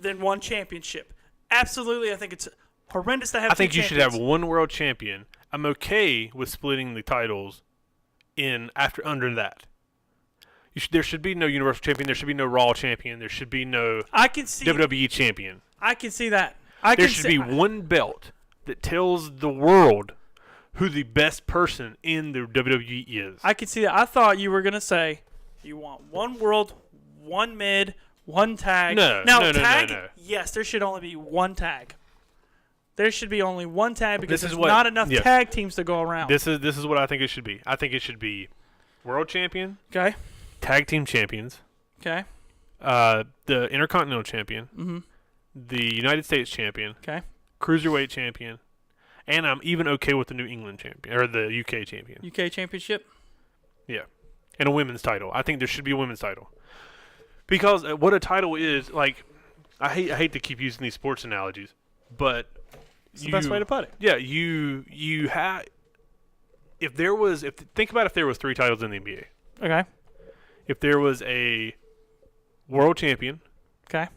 then one championship. Absolutely, I think it's horrendous to have. I think two you should have champions. one world champion. I'm okay with splitting the titles under that. There should be no Universal Champion. There should be no Raw Champion. There should be no I can see. WWE Champion. I can see that. There should be one belt that tells the world who the best person in the WWE is. I can see that. I thought you were gonna say you want one world, one mid, one tag. No, now no, no, no, tag. no. Yes, there should only be one tag. There should be only one tag because This is there's what- not enough yeah. tag teams to go around. This is what I think it should be. I think it should be World Champion, Okay. Tag Team Champions, Okay. the Intercontinental Champion, the United States Champion, Okay. Cruiserweight Champion, and I'm even okay with the New England Champion or the UK Champion. UK Championship. Yeah, and a women's title. I think there should be a women's title because what a title is like. I hate to keep using these sports analogies, but It's the best way to put it. Yeah, you have. Think about if there was 3 titles in the NBA. Okay. If there was a world champion, Okay.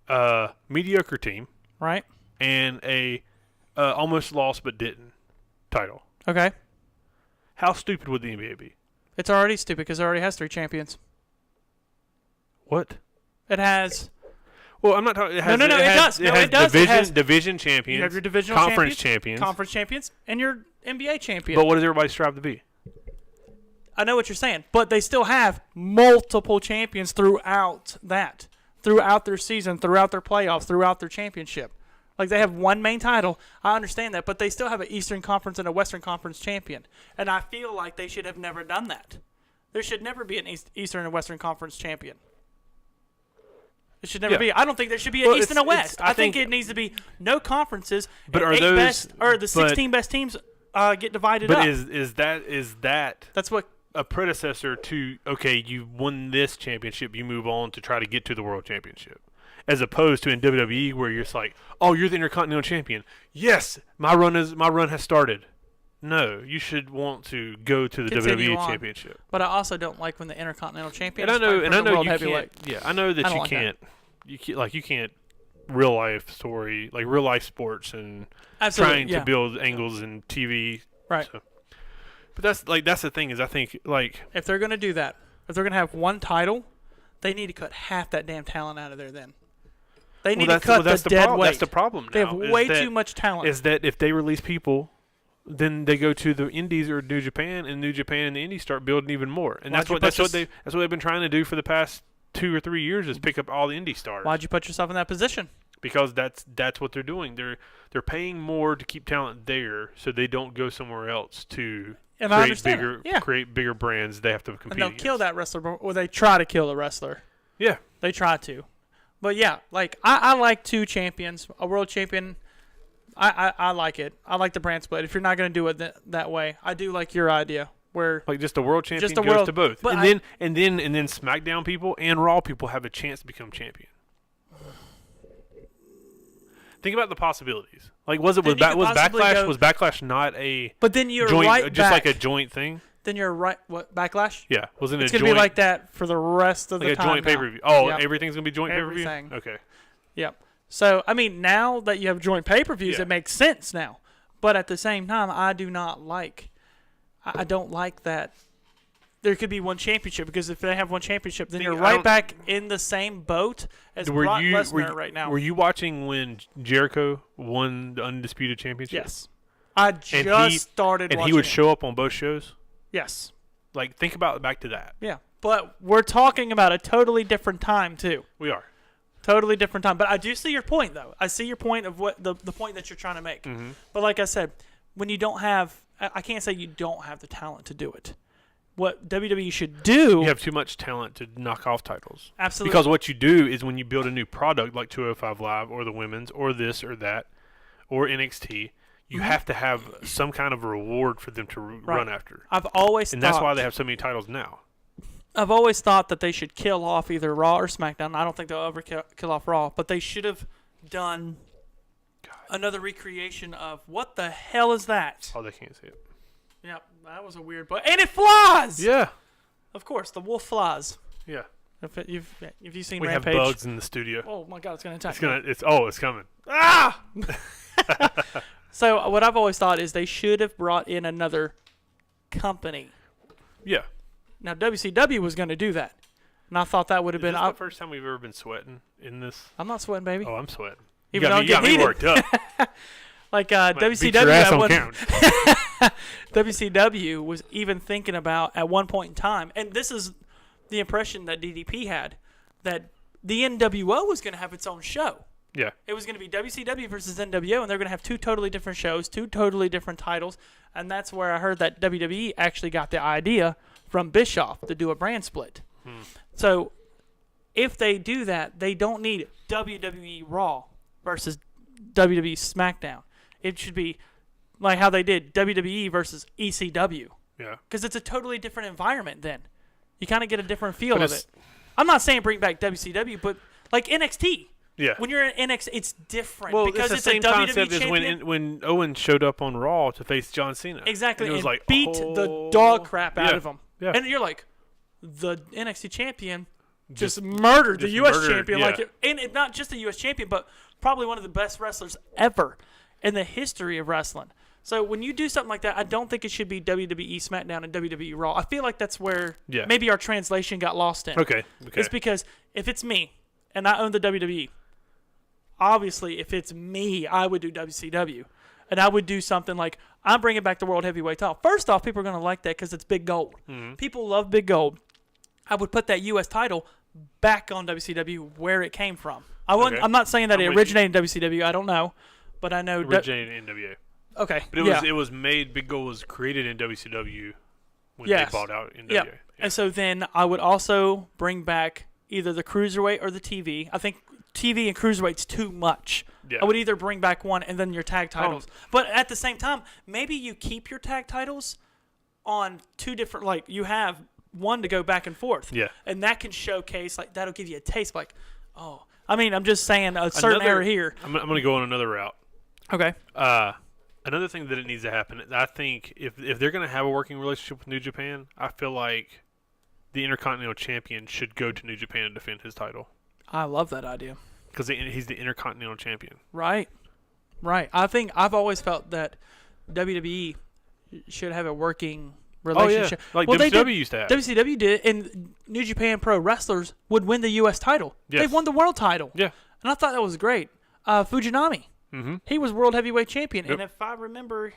a mediocre team, Right. and a almost lost but didn't title, Okay. how stupid would the NBA be? It's already stupid because it already has 3 champions. What? It has. Well, I'm not talking. It has, no, it does. It No, has it does. It Division, has- division champions. You have your divisional conference champions, conference champions, and your NBA champion. But what does everybody strive to be? I know what you're saying, but they still have multiple champions throughout their season, throughout their playoffs, throughout their championship. Like they have one main title. I understand that, but they still have an Eastern Conference and a Western Conference champion. And I feel like they should have never done that. There should never be an Eastern and Western Conference champion. It should never Yeah. be. I don't think there should be an Well, East and a it's- West. I I think think- it needs to be no conferences. But and are those- the 16 but- best teams get divided But up? is that That's what. a predecessor to okay? You won this championship, you move on to try to get to the world championship, as opposed to in WWE where you're just like, oh, you're the Intercontinental Champion. Yes, my run has started. No, you should want to go to the Continue WWE on. Championship. But I also don't like when the Intercontinental Champion. And I know, is fighting for the you World Heavyweight. can't. Yeah, I know that I don't you like that. can't. You can't real life story like real life sports and Absolutely, trying yeah. to build angles in TV. Right. So. But that's the thing is I think like If they're going to do that, if they're going to have one title, they need to cut half that damn talent out of there. Then they need to cut that's the dead weight. That's the problem. They have now, is way that- too much talent. Is that if they release people, then they go to the Indies or New Japan, and New Japan and the Indies start building even more. And Why'd you that's put what they've been trying to do for the past 2 or 3 years is pick up all the indie stars. Why'd you put yourself in that position? Because that's what they're doing. They're paying more to keep talent there, so they don't go somewhere else to And I create understand bigger that. Yeah. create bigger brands they have to compete And they'll against. kill that wrestler, or they try to kill the wrestler. Yeah. They try to. But yeah, like I like 2 champions, a world champion. I like it. I like the brand split. If you're not going to do it that way, I do like your idea where Like just a world champion Just a goes world- to both, but and then SmackDown people and Raw people have a chance to become champion. think about the possibilities. Like, was Then you could possibly Backlash go- was Backlash not a But then you're joint, right just back. like a joint thing? Then you're right. What, Backlash? Yeah, wasn't It's it a going to joint be like that for the rest of like the a time joint now. pay per view? Oh, Yep. everything's gonna be joint pay per view. Everything. Okay. Yep. So, I mean, now that you have joint pay-per-views, Yeah. it makes sense now. But at the same time, I don't like that there could be one championship, because if they have one championship, then See, you're I right don't- back in the same boat as Brock Lesnar right now. Were you watching when Jericho won the Undisputed Championship? Yes. I just started And watching he would it. show up on both shows? Yes. Like, think about back to that. Yeah. But we're talking about a totally different time, too. We are. Totally different time. But I do see your point, though. I see your point of what the point that you're trying to make. Mm-hmm. But like I said, when you don't have, I can't say you don't have the talent to do it. What WWE should do, You have too much talent to knock off titles. absolutely, Because what you do is when you build a new product like 205 Live or the women's or this or that or NXT, you have to have some kind of reward for them to run after. I've always And thought, that's why they have so many titles now. I've always thought that they should kill off either Raw or SmackDown. I don't think they'll ever kill off Raw, but they should have done another recreation of what the hell is that? Oh, they can't see it. Yep, that was a weird, but and it flies. Yeah. Of course, the wolf flies. Yeah. If you've seen We Rampage, have bugs in the studio. oh my God, it's gonna attack. It's me. gonna. It's coming. Ah! So what I've always thought is they should have brought in another company. Yeah. Now WCW was going to do that, and I thought that would have Is been. this the first time we've ever been sweating in this? I'm not sweating, baby. Oh, I'm sweating. Even you got though I me get worked up. Like Beat your WCW ass at on one, count. WCW was even thinking about at one point in time, and this is the impression that DDP had, that the NWO was going to have its own show. Yeah. It was going to be WCW versus NWO, and they're going to have two totally different shows, two totally different titles, and that's where I heard that WWE actually got the idea from Bischoff to do a brand split. So if they do that, they don't need WWE Raw versus WWE SmackDown. It should be like how they did WWE versus ECW, Yeah. because it's a totally different environment then. You kind of get a different feel But of it. I'm not saying bring back WCW, but like NXT. Yeah. When you're in NXT, it's different Well, because it's the it's same a WWE concept as champion. when Owen showed up on Raw to face John Cena. Exactly, And it was and like beat the dog crap out yeah, of him. yeah. And you're like, the NXT champion just murdered the just U.S. murdered, champion. yeah. And not just the U.S. champion, but probably one of the best wrestlers ever in the history of wrestling. So when you do something like that, I don't think it should be WWE SmackDown and WWE Raw. I feel like that's where Yeah. maybe our translation got lost in. Okay. It's because if it's me and I own the WWE, obviously if it's me, I would do WCW. And I would do something like, I'm bringing back the World Heavyweight title. First off, people are going to like that because it's big gold. People love big gold. I would put that U.S. title back on WCW where it came from. Okay. I'm not saying that I'm it with originated in WCW. I don't know. But I know. originated in NWA. Okay. But yeah. it was made. Big Gold was created in WCW when Yes. they bought out NWA. Yeah. Yeah. And so then I would also bring back either the Cruiserweight or the TV. I think TV and Cruiserweight's too much. Yeah. I would either bring back one and then your tag titles. But at the same time, maybe you keep your tag titles on two different, like you have one to go back and forth. Yeah. And that can showcase, like that'll give you a taste like, oh. I mean, I'm just saying a certain area here. I'm going to go on another route. Okay. Another thing that it needs to happen, I think, if they're going to have a working relationship with New Japan, I feel like the Intercontinental Champion should go to New Japan and defend his title I love that idea. because he's the Intercontinental Champion. Right. Right. I think I've always felt that WWE should have a working relationship. Like they WCW did- used to have. WCW did, and New Japan Pro Wrestlers would win the U.S. title. Yes. They've won the world title. Yeah. And I thought that was great. Fujinami. Mm-hmm. He was world heavyweight champion. Yep. And if I remember,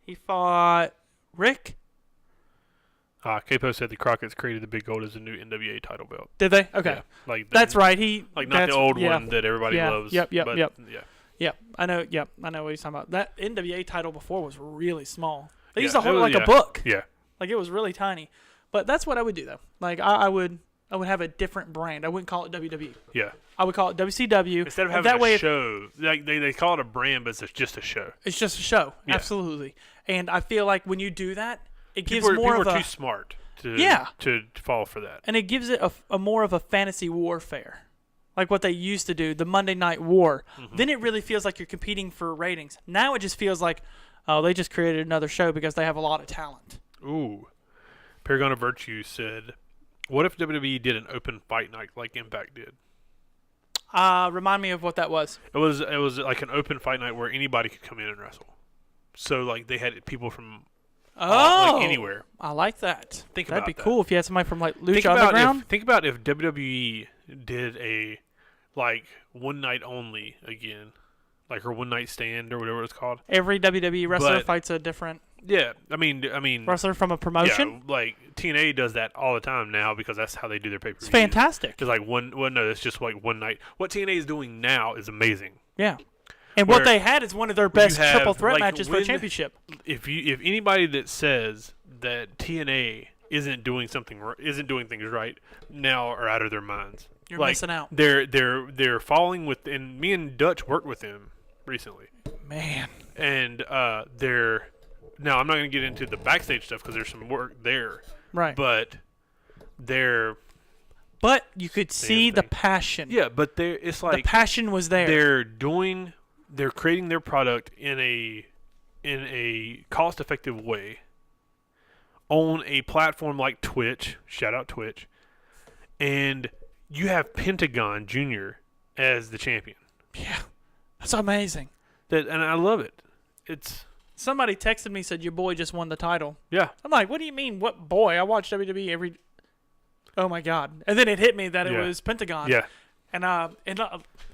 he fought Rick. Capo said the Crockett's created the Big Gold as a new NWA title belt. Did they? Okay. Yeah. Like That's the, right. He Like not that's- the old yeah. one that everybody Yeah. loves. Yep, but, yep. Yeah. Yep. I know what he's talking about. That NWA title before was really small. They Yeah, used to hold it it was- like yeah. a book. Yeah. Like it was really tiny. But that's what I would do though. Like I would have a different brand. I wouldn't call it WWE. Yeah. I would call it WCW. Instead of and having that way a show, like they call it a brand, but it's just a show. it's just a show. Yeah. Absolutely. And I feel like when you do that, it gives People more are of a too smart to Yeah. to fall for that. and it gives it a more of a fantasy warfare. like what they used to do, the Monday Night War, Mm-hmm. then it really feels like you're competing for ratings. Now it just feels like, oh, they just created another show because they have a lot of talent. Ooh. Paragon of Virtue said, what if WWE did an open fight night like Impact did? Remind me of what that was. It was like an open fight night where anybody could come in and wrestle. So like they had people from like anywhere. I like that. Think That'd about be that. cool if you had somebody from like Think Lucha Underground. about if WWE did a like one night only again, like her one night stand or whatever it's called. Every WWE wrestler But- fights a different Yeah, I mean, wrestler from a promotion. yeah, like TNA does that all the time now because that's how they do their pay per views. It's fantastic. It's like no, it's just like one night. What TNA is doing now is amazing. Yeah. And what Where they had is one of their best have, triple threat like, matches for a when- championship. If anybody that says that TNA isn't doing things right now are out of their minds. You're Like, missing out. They're falling with, and me and Dutch worked with them recently, Man. and they're now I'm not going to get into the backstage stuff because there's some work there, Right. but they're But you could see the thing. passion. yeah, but it's The like passion was there. they're creating their product in a cost-effective way on a platform like Twitch. Shout out Twitch, and you have Pentagon Jr. as the champion. Yeah. That's amazing. And I love it. It's Somebody texted me, said, your boy just won the title. yeah, I'm like, what do you mean, what boy? I watch WWE every... Oh, my God. And then it hit me that it Yeah. was Pentagon. yeah. And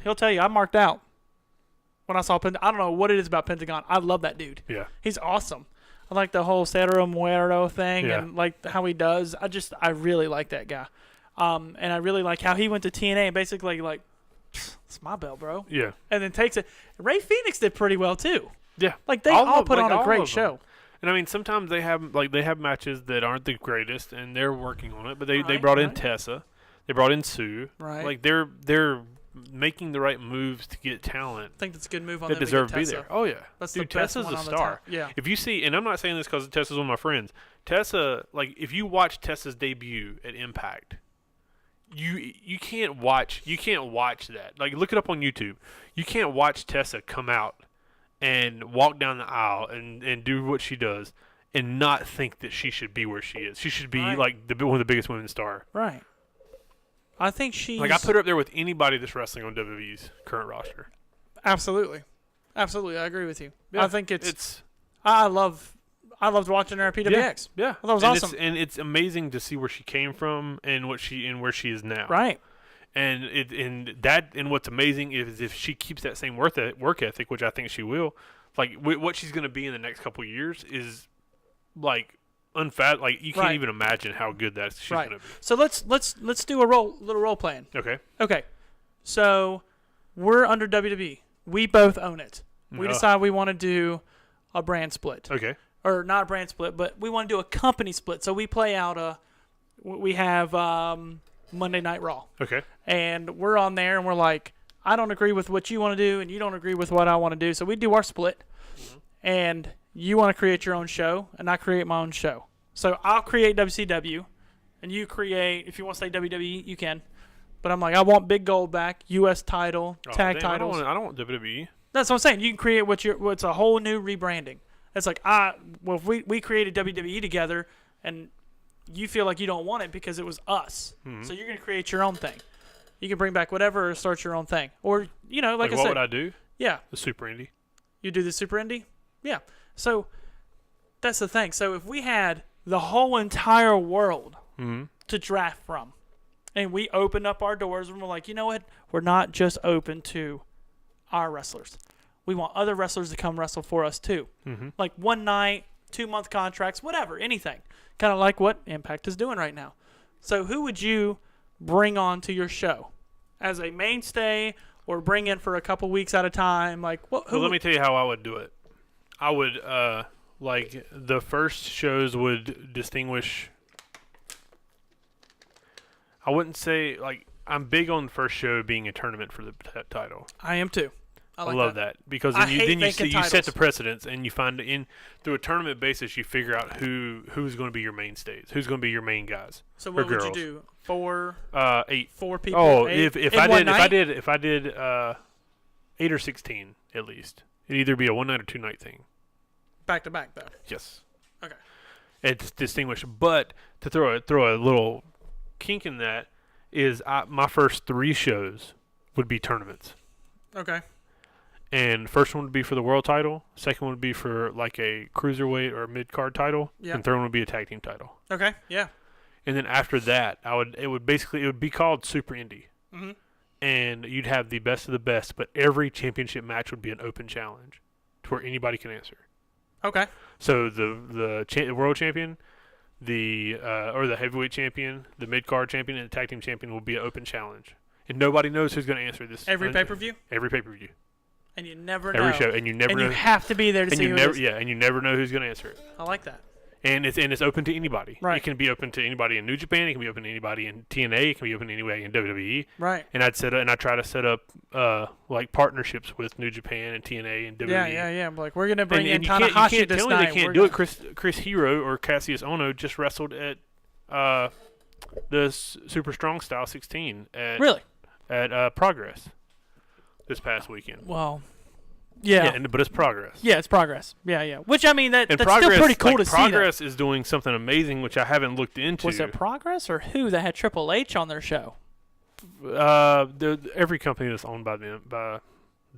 he'll tell you, I marked out when I saw Pentagon. I don't know what it is about Pentagon. I love that dude. Yeah. He's awesome. I like the whole Cero Muerto thing Yeah. and like how he does. I really like that guy. And I really like how he went to TNA and basically like, it's my belt, bro. Yeah. And then takes it. Ray Phoenix did pretty well too. Yeah. Like they all of- put like on a all great of them. show. And I mean, sometimes they have matches that aren't the greatest, and they're working on it. But they Right, brought in right. Tessa, they brought in Sue. Right. Like they're making the right moves to get talent I think that's a good move on that them deserve to to be get there. Tessa. Oh yeah, That's dude, the best Tessa's one a on the star. top. Yeah. If you see, and I'm not saying this because Tessa's one of my friends. Tessa, like if you watch Tessa's debut at Impact, you can't watch that. Like look it up on YouTube. You can't watch Tessa come out and walk down the aisle and do what she does and not think that she should be where she is. She should be Right. like one of the biggest women's star. Right. I think she's Like I put her up there with anybody that's wrestling on WWE's current roster. absolutely. Absolutely. I agree with you. I think it's I loved watching her at PWX. Yeah, Well, that was and awesome. it's amazing to see where she came from and where she is now. Right. And what's amazing is if she keeps that same work ethic, which I think she will, like what she's going to be in the next couple of years is like like you can't Right. even imagine how good that she's Right. going to be. So let's do a little role playing. Okay. Okay. So we're under WWE. We both own it. We decide we want to do a brand split. Okay. Or not a brand split, but we want to do a company split. So we play out we have Monday Night Raw. Okay. And we're on there and we're like, I don't agree with what you want to do and you don't agree with what I want to do. So we do our split. And you want to create your own show and I create my own show. So I'll create WCW and you create, if you want to say WWE, you can. But I'm like, I want Big Gold back, U.S. title, tag damn, titles. I don't want WWE. That's what I'm saying. You can create what's a whole new rebranding. It's like, if we created WWE together and you feel like you don't want it because it was us. Mm-hmm. So you're going to create your own thing. You can bring back whatever or start your own thing. Or, like I what said. would I do? Yeah. The Super Indie. You do the Super Indie? Yeah. So that's the thing. So if we had the whole entire world to draft from, and we opened up our doors and we're like, you know what? We're not just open to our wrestlers. We want other wrestlers to come wrestle for us too. Like 1 night, 2-month contracts, whatever, anything. Kind of like what Impact is doing right now. So who would you bring on to your show as a mainstay or bring in for a couple weeks at a time? Like what? Well, let me tell you how I would do it. I would like the first shows would distinguish. I wouldn't say like I'm big on the first show being a tournament for the title. I am too. I like love that because I then hate you vacant set the titles. precedence, and you find through a tournament basis, you figure out who's going to be your mainstays, who's going to be your main guys. So or what would you girls. do? 4 8. people? Oh, 8 if in I one did night? if I did 8 or 16 at least, it'd either be a 1 night or 2 night thing. Back to back though. Yes. Okay. It's distinguished, but to throw a little kink in that is my first 3 shows would be tournaments. Okay. And first one would be for the world title. Second one would be for like a cruiserweight or mid card title. Yeah. And third one would be a tag team title. Okay. Yeah. And then after that, it would be called Super Indy. Mm-hmm. And you'd have the best of the best, but every championship match would be an open challenge to where anybody can answer. Okay. So the world champion, or the heavyweight champion, the mid card champion, and the tag team champion will be an open challenge, and nobody knows who's going to answer this. Every pay-per-view? Every pay-per-view. And you never know. Every show, and you never and know. you have to be there to and see you who never, it is. yeah, and you never know who's going to answer it. I like that. And it's open to anybody. Right. It can be open to anybody in New Japan. It can be open to anybody in TNA. It can be open to anybody in WWE. Right. And I try to set up like partnerships with New Japan and TNA and WWE. Yeah. Like we're gonna bring in you can't Tanahashi this tell me night. they can't We're do it. gonna- Chris Hero or Cassius Ono just wrestled at the Super Strong Style 16 at Really? at Progress this past weekend. Well. Yeah. But it's Progress. Yeah, it's Progress. Yeah. Which I mean that's Progress, still pretty cool like, to see. That. Progress is doing something amazing, which I haven't looked into. Was it Progress or who that had Triple H on their show? Every company that's owned by the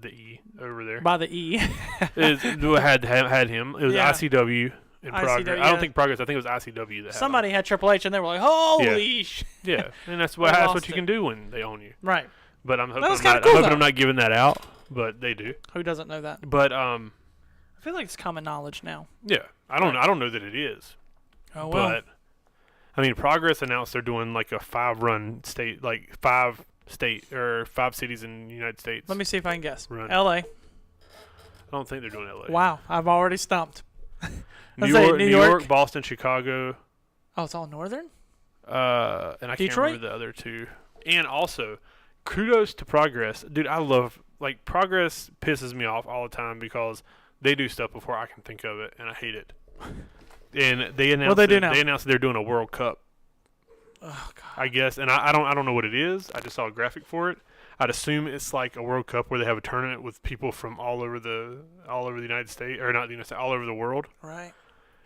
E over there By the E. had him. It was Yeah. ICW in Progress. ICW, I yeah. don't think Progress. I think it was ICW that Somebody had Triple H and they were like, "Holy sh!" had him. Yeah, and that's They what lost you it. can do when they own you. Right. But I'm hoping was I'm kinda not, cool, I'm hoping though. I'm not giving that out. But they do. Who doesn't know that? But I feel like it's common knowledge now. yeah, I don't know that it is. Oh well. But I mean, Progress announced they're doing like a 5-run state, like 5 cities in the United States. Let me see if I can guess. Run. L.A. I don't think they're doing LA. Wow, I've already stumped. New Let's say York, New New York. York, Boston, Chicago. Oh, it's all northern. And I can't Detroit? remember the other 2. And also, kudos to Progress, dude. I love Progress pisses me off all the time because they do stuff before I can think of it, and I hate it. And they announced they do now? They announced they're doing a World Cup, Oh God. I guess, and I don't know what it is. I just saw a graphic for it. I'd assume it's like a World Cup where they have a tournament with people from all over the United States, or not the United States, all over the world. Right.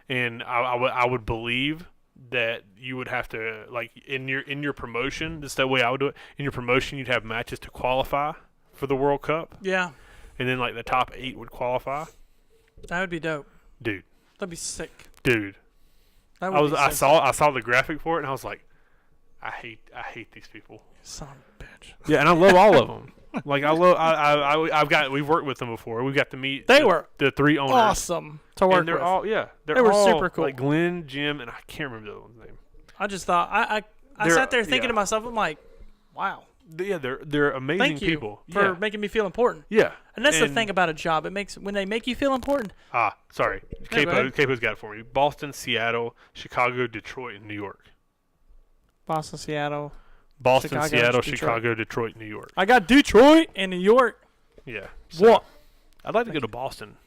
And I would believe that you would have to, like, in your promotion, this is the way I would do it. In your promotion, you'd have matches to qualify for the World Cup, Yeah, and then like the top 8 would qualify. that would be dope. Dude, That'd be sick. That That would be I so saw the graphic for it, and I was like, I hate these people. Son of a bitch. Yeah, and I love all of them. Like we've worked with them before. We got to meet. They were the 3 owners. Awesome to work And they're with. all They were all, super cool. Like Glenn, Jim, and I can't remember the other one's name. I just thought I They're- sat there thinking yeah. to myself, I'm like, wow. Yeah, they're amazing Thank you people. for yeah. making me feel important. Yeah. And that's the thing about a job. It makes when they make you feel important. Sorry. No, go ahead. Capo's got it for me. Boston, Seattle, Chicago, Detroit, and New York. Boston, Seattle. Boston, Chicago, Seattle, Detroit. Chicago, Detroit, New York. I got Detroit and New York. Yeah. What? I'd like to go to Boston.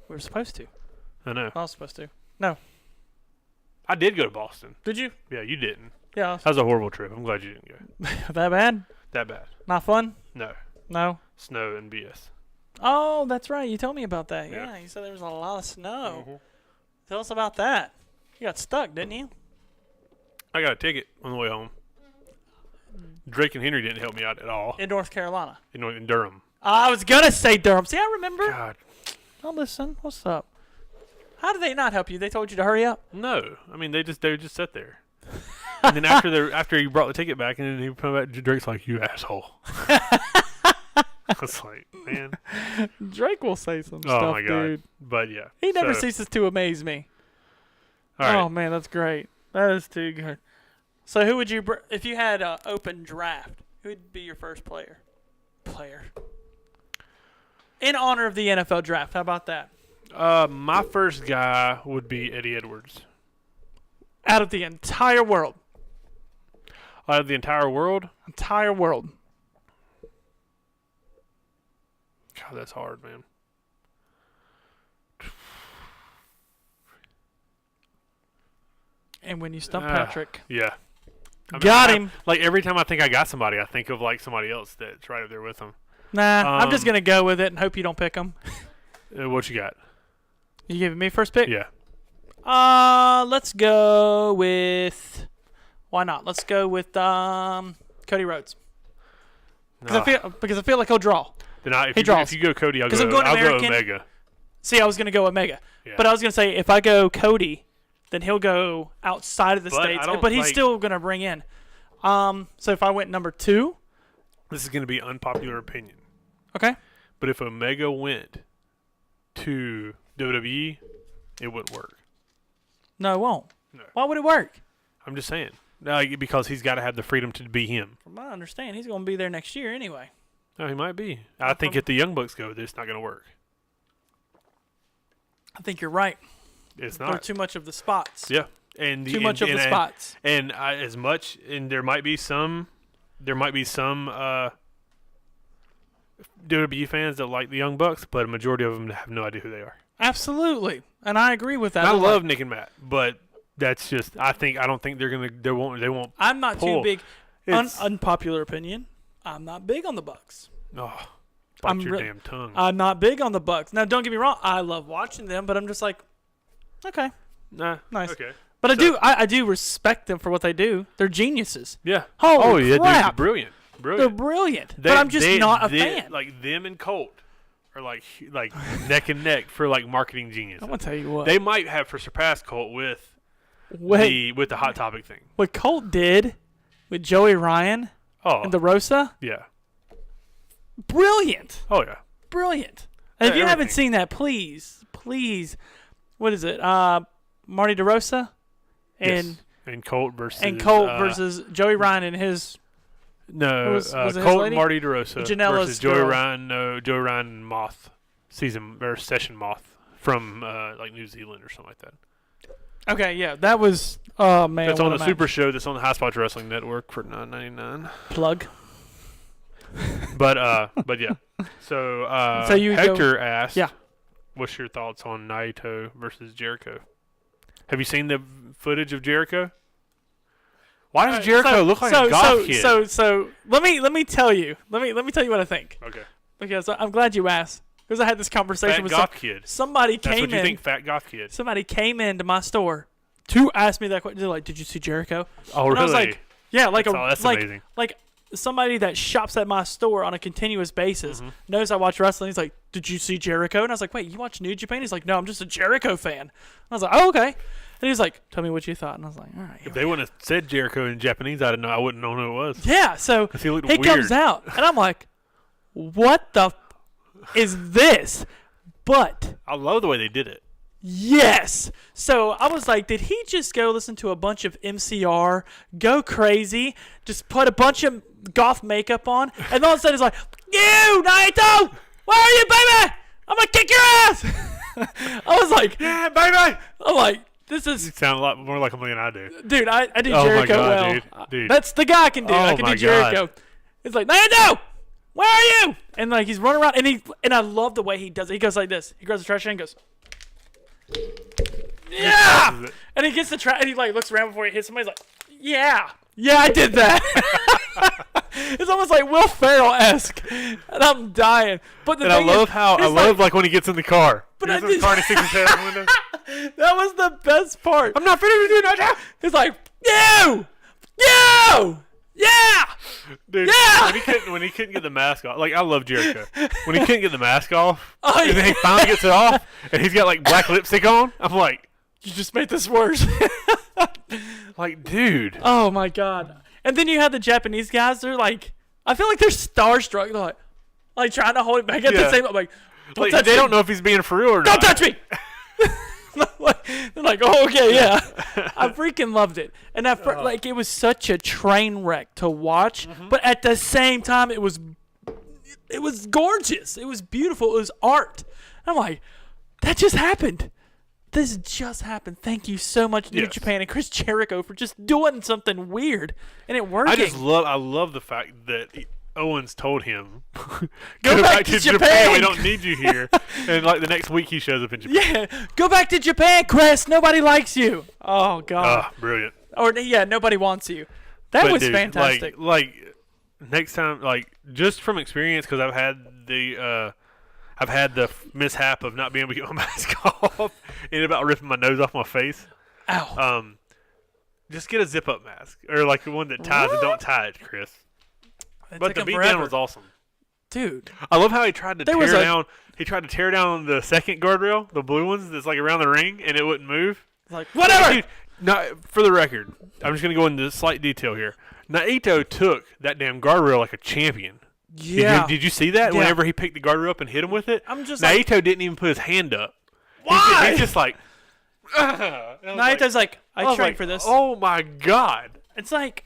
We were supposed to. I know. I was supposed to. No. I did go to Boston. Did you? Yeah, you didn't. Yeah. That was a horrible trip. I'm glad you didn't go. That bad? That bad. Not fun? No. No. Snow and BS. Oh, that's right. You told me about that. Yeah. Yeah, you said there was a lot of snow. Mhm. Tell us about that. You got stuck, didn't you? I got a ticket on the way home. Drake and Henry didn't help me out at all. In North Carolina. In Durham. I was going to say Durham. See, I remember. God. Oh, listen. What's up? How did they not help you? They told you to hurry up? No. I mean, they just sat there. And then after you brought the ticket back, and then he put back, Drake's like, "You asshole." I was like, man. Drake will say some Oh stuff, my god. dude. But yeah. He never So, ceases to amaze me. All right. Oh, man, that's great. That is too good. So who would you, if you had an open draft, who would be your first player? In honor of the NFL draft. How about that? My first guy would be Eddie Edwards. Out of the entire world. Out of the entire world? Entire world. God, God, that's hard, man. And when you stump Patrick, Yeah. got him. Like every time I think I got somebody, I think of like somebody else that's right up there with them. Nah, I'm just Um, gonna go with it and hope you don't pick him. What you got? You giving me first pick? Yeah. Let's go with. Why not? Let's go with Cody Rhodes because I feel like he'll draw. Then if he you, draws. if you go Cody, I'll 'Cause I'm go. going I'll go American. Omega. See, I was gonna go Omega, Yeah. but I was gonna say if I go Cody, then he'll go outside of the But I states, don't but he's like- still gonna bring in. So if I went number 2, This is going to be unpopular opinion, okay. but if Omega went to WWE, it wouldn't work. No, it won't. No. Why would it work? I'm just saying. Because he's got to have the freedom to be him. From what I understand, he's gonna be there next year anyway. No, he might be. I think if the Young Bucks go, it's not going to work. I think you're right. It's They're not. too much of the spots. Yeah. And Too much of the spots. And as much, and there might be some WWE fans that like the Young Bucks, but a majority of them have no idea who they are. Absolutely, and I agree with that. I They're love like, Nick and Matt, but that's just I don't think they won't. I'm not pull. too big. It's- Unpopular opinion. I'm not big on the Bucks. Oh, bite I'm your re- damn tongue. I'm not big on the Bucks. Now, don't get me wrong. I love watching them, but I'm just like, okay, Nah, nice. Okay. But I do respect them for what they do. They're geniuses. Yeah. Holy yeah, crap. Dude, brilliant. They're Brilliant. brilliant. But I'm just not a fan. Like them and Colt are like neck and neck for like marketing genius. I'm gonna tell you what. They might have surpassed Colt with what the Hot Topic thing. what Colt did with Joey Ryan Oh, and the Rosa, yeah. brilliant, Oh yeah. brilliant. And if Yeah, you haven't everything. seen that, please, what is it? Marty DeRosa and Yes. And Colt versus versus Joey Ryan and his. no was it his Colt lady? Marty DeRosa Janela's versus Joey girl. Ryan. No, Joey Ryan and Moth session Moth from like New Zealand or something like that. Okay, yeah, that was. Oh man, That's what on a the match. Super Show. That's on the High Spots Wrestling Network for $9.99. Plug. But yeah. So So you go- Hector asked, Yeah. what's your thoughts on Naito versus Jericho? Have you seen the footage of Jericho? Why does Jericho look like a goth kid? So let me tell you. Let me tell you what I think. Okay. Because I'm glad you asked. Because I had this conversation Fat with goth kid. somebody That's came what you in. think, fat goth kid. Somebody came into my store to ask me that question. They're like, "Did you see Jericho?" Oh, And really? I was like, "Yeah, like That's amazing. like somebody that shops at my store on a continuous basis Mm-hmm. knows I watch wrestling." He's like, "Did you see Jericho?" And I was like, "Wait, you watch New Japan?" He's like, "No, I'm just a Jericho fan." And I was like, "Oh, okay." And he's like, "Tell me what you thought." And I was like, "All right." If they wouldn't have said Jericho in Japanese, I wouldn't know who it was. Yeah, so 'Cause he looked he comes weird. out, and I'm like, "What the is this?" But I love the way they did it. yes, so I was like, "Did he just go listen to a bunch of MCR, go crazy, just put a bunch of goth makeup on, and all of a sudden he's like, you Naito, where are you, baby? I'm gonna kick your ass." I was like, Yeah, baby. I'm like, this is You sound a lot more like him than I do. dude. I do Oh my Jericho God, well. dude. That's the guy I can do. I Oh can my do Jericho. God. It's like, Naito, where are you? And like he's running around, and I love the way he does it. He goes like this. He grabs the trash can and goes, yeah. This is it. And he gets the trash, and he like looks around before he hits somebody. He's like, yeah, I did that. It's almost like Will Ferrell-esque, and I'm dying. But the And I thing love is, how it's like when he gets in the car. But he I gets in the did- car and he sticks his head out the window. that was the best part. I'm not finished with you, Naito. He's like, you, yeah. Dude, Yeah! when he couldn't get the mask off, like I love Jericho. When he couldn't get the mask off, Oh, and then he finally gets it off, and he's got like black lipstick on, I'm like, You just made this worse. dude. Oh my god. And then you have the Japanese guys. They're like, I feel like they're starstruck. They're like trying to hold it back at Yeah. the same. I'm like, Like, touch they me. don't know if he's being for real or Don't not. touch me. They're like, oh, okay, yeah. I freaking loved it. And like, it was such a train wreck to watch, but at the same time, it was gorgeous. It was beautiful. It was art. I'm like, that just happened. This just happened. Thank you so much, New Yes. Japan and Chris Jericho, for just doing something weird and it working. I love the fact that Owens told him, Go back to Japan. We don't need you here. And like the next week, he shows up in Japan. Yeah, go back to Japan, Chris. Nobody likes you. Oh God. Brilliant. Or yeah, nobody wants you. That But was dude, fantastic. Like next time, like just from experience, because I've had the mishap of not being able to get my mask off and about ripping my nose off my face. Ow. Just get a zip up mask or like the one that ties and don't tie it, Chris. It But took the him beatdown forever. was awesome. Dude. I love how he tried to There was tear a- down. He tried to tear down the second guardrail, the blue ones that's like around the ring, and it wouldn't move. Like whatever. Dude, for the record, I'm just gonna go into slight detail here. Naito took that damn guardrail like a champion. Yeah. Did you see that? Yeah. Whenever he picked the guardrail up and hit him with it, I'm just Naito didn't even put his hand up. Why? He's just like. Naito's like, I was trained like, for this. Oh my god. It's like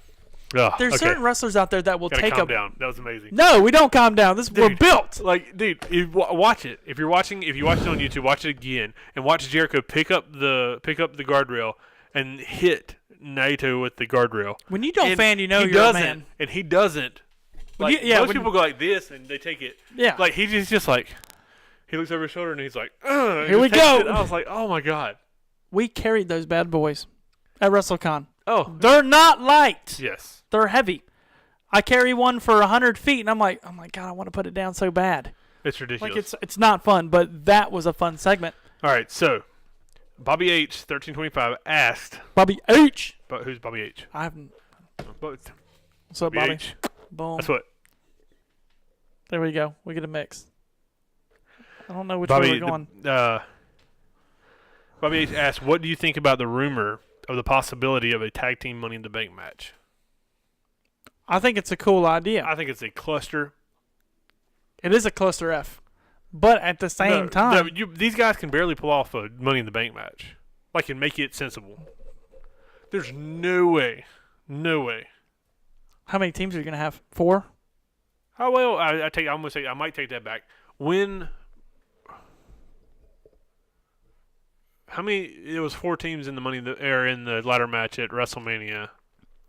Ugh, there's okay. certain wrestlers out there that will Gotta take calm a. down. That was amazing. No, we don't calm down. We're Dude. built. Like, dude, watch it. If you watch it on YouTube, watch it again and watch Jericho pick up the guardrail and hit Naito with the guardrail. When you don't And fan, you know he you're doesn't, a man. and he doesn't. Like most when- people go like this and they take it. Yeah. Like he's just like he looks over his shoulder and he's like, and Here we just takes go. it. I was like, oh my god. We carried those bad boys at WrestleCon. Oh They're not light. yes. They're heavy. I carry one for 100 feet, and I'm like, oh my god, I want to put it down so bad. It's ridiculous. Like it's not fun, but that was a fun segment. All right, so Bobby H 1325 asked, Bobby H. but who's Bobby H? I haven't. But What's up, Bobby Bobby? H. Boom. That's what There we go. We get a mix. I don't know which way Bobby. we're going. Bobby H asked, "What do you think about the rumor of the possibility of a tag team Money in the Bank match?" I think it's a cool idea. I think it's a cluster. It is a cluster F, but at the same time, These guys can barely pull off a Money in the Bank match, like and make it sensible. There's no way. how many teams are you gonna have? 4? Oh well, I'm gonna say I might take that back. How many? It was 4 teams in the in the ladder match at WrestleMania,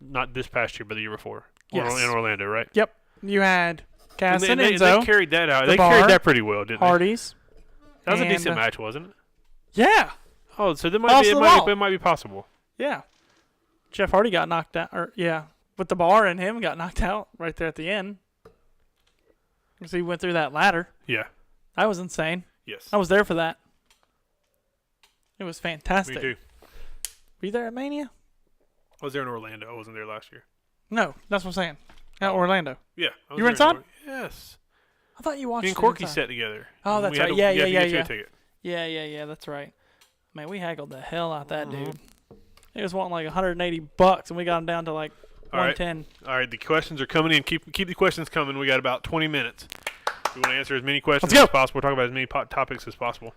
not this past year, but the year before. Yes. In Orlando, right? Yep. You had Cass and they Enzo, carried that out. The They Bar, carried that pretty well, didn't Hardys. they? That was a and, decent match, wasn't it? Yeah. Oh, so there Balls to the wall. it might be possible. Yeah. Jeff Hardy got knocked out, with the Bar and him got knocked out right there at the end. Because he went through that ladder. Yeah. That was insane. Yes. I was there for that. It was fantastic. Me too. Were you there at Mania? I was there in Orlando. I wasn't there last year. No, that's what I'm saying. At Orlando. Yeah. I was You were there inside? Yes. I thought you watched Me and it Corky inside. sat together. Oh, that's We had right. to- Yeah, you had to yeah, get you a yeah. ticket. Yeah, that's right. Man, we haggled the hell out that Mm-hmm. dude. He was wanting like $180, and we got him down to like All right. 110. All right, the questions are coming in. Keep the questions coming. We got about 20 minutes. We want to answer as many questions Let's go. as possible. Talk about as many topics as possible.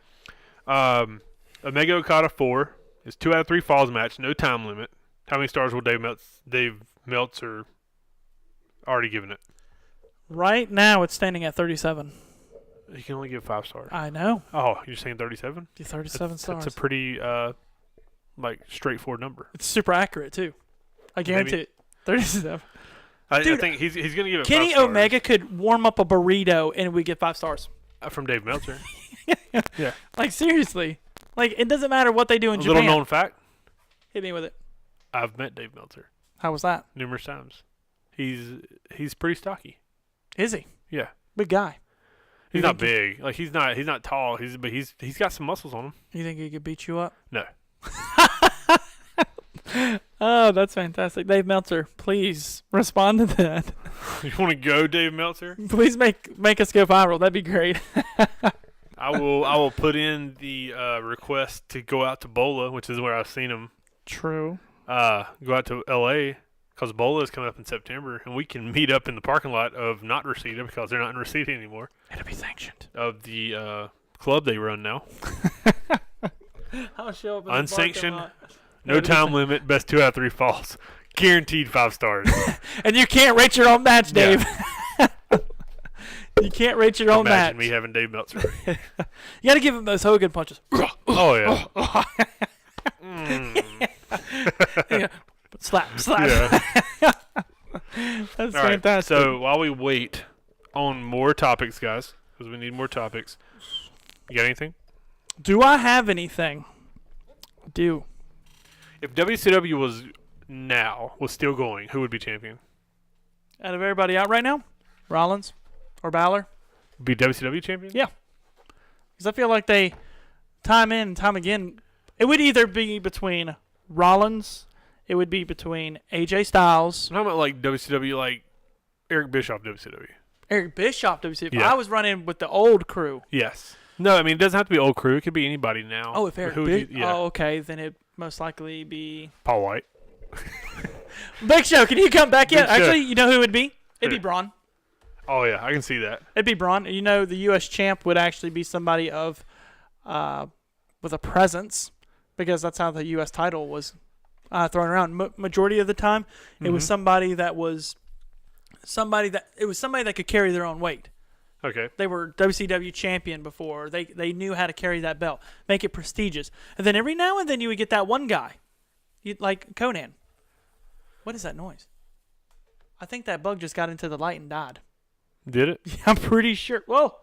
Omega Okada 4 is 2 out of 3 falls match. No time limit. How many stars will Dave Meltzer already given it? Right now, it's standing at 37. You can only give 5 stars. I know. Oh, you're saying 37? 37 stars. That's a pretty straightforward number. It's super accurate too. I guarantee Maybe. it. 37. I Dude, think he's going to give it Kenny 5 stars. Omega could warm up a burrito and we get 5 stars. From Dave Meltzer. Yeah. Like seriously. Like it doesn't matter what they do in A Japan. little known fact, Hit me with it. I've met Dave Meltzer How was that? numerous times. He's pretty stocky. Is he? Yeah. Big guy. He's You not think big. Like he's not tall. But he's got some muscles on him. You think he could beat you up? No. Oh, that's fantastic. Dave Meltzer, please respond to that. You want to go, Dave Meltzer? Please make us go viral. That'd be great. I will put in the request to go out to Bola, which is where I've seen him. True. Go out to L.A. because Bola is coming up in September, and we can meet up in the parking lot of not Reseda because they're not in Reseda anymore. It'll be sanctioned. Of the club they run now. I'll show up in Unsanctioned. The No time limit. Best 2 out of 3 falls. Guaranteed 5 stars. and you can't rate your own match, Dave. You can't rate your own match. Imagine me having Dave Meltzer. You got to give him those Hogan punches. Oh yeah. Yeah. Slap. Yeah. That's All right. fantastic. So while we wait on more topics, guys, because we need more topics, you got anything? Do I have anything? I do. If WCW was still going, who would be champion? Out of everybody out right now, Rollins or Balor? Be WCW champion? Yeah. Because I feel like they, time in and time again, it would either be between Rollins, it would be between AJ Styles, I'm talking about like WCW, like Eric Bischoff WCW. Eric Bischoff, WCW. Yeah. I was running with the old crew. Yes. No, I mean it doesn't have to be old crew. It could be anybody now. Oh, if Eric Who would you- yeah. Oh, okay. Then it most likely be Paul White. Big Show. Can you come back yet? Big Show. Actually, you know who it would be? It'd be Who? Braun. Oh yeah, I can see that. It'd be Braun. You know, the U.S. champ would actually be somebody of, with a presence, because that's how the U.S. title was thrown around. Majority of the time, it was somebody that could carry their own weight. Okay. They were WCW champion before. They knew how to carry that belt, make it prestigious. And then every now and then you would get that one guy, like Conan. What is that noise? I think that bug just got into the light and died. Did it? I'm pretty sure. Whoa.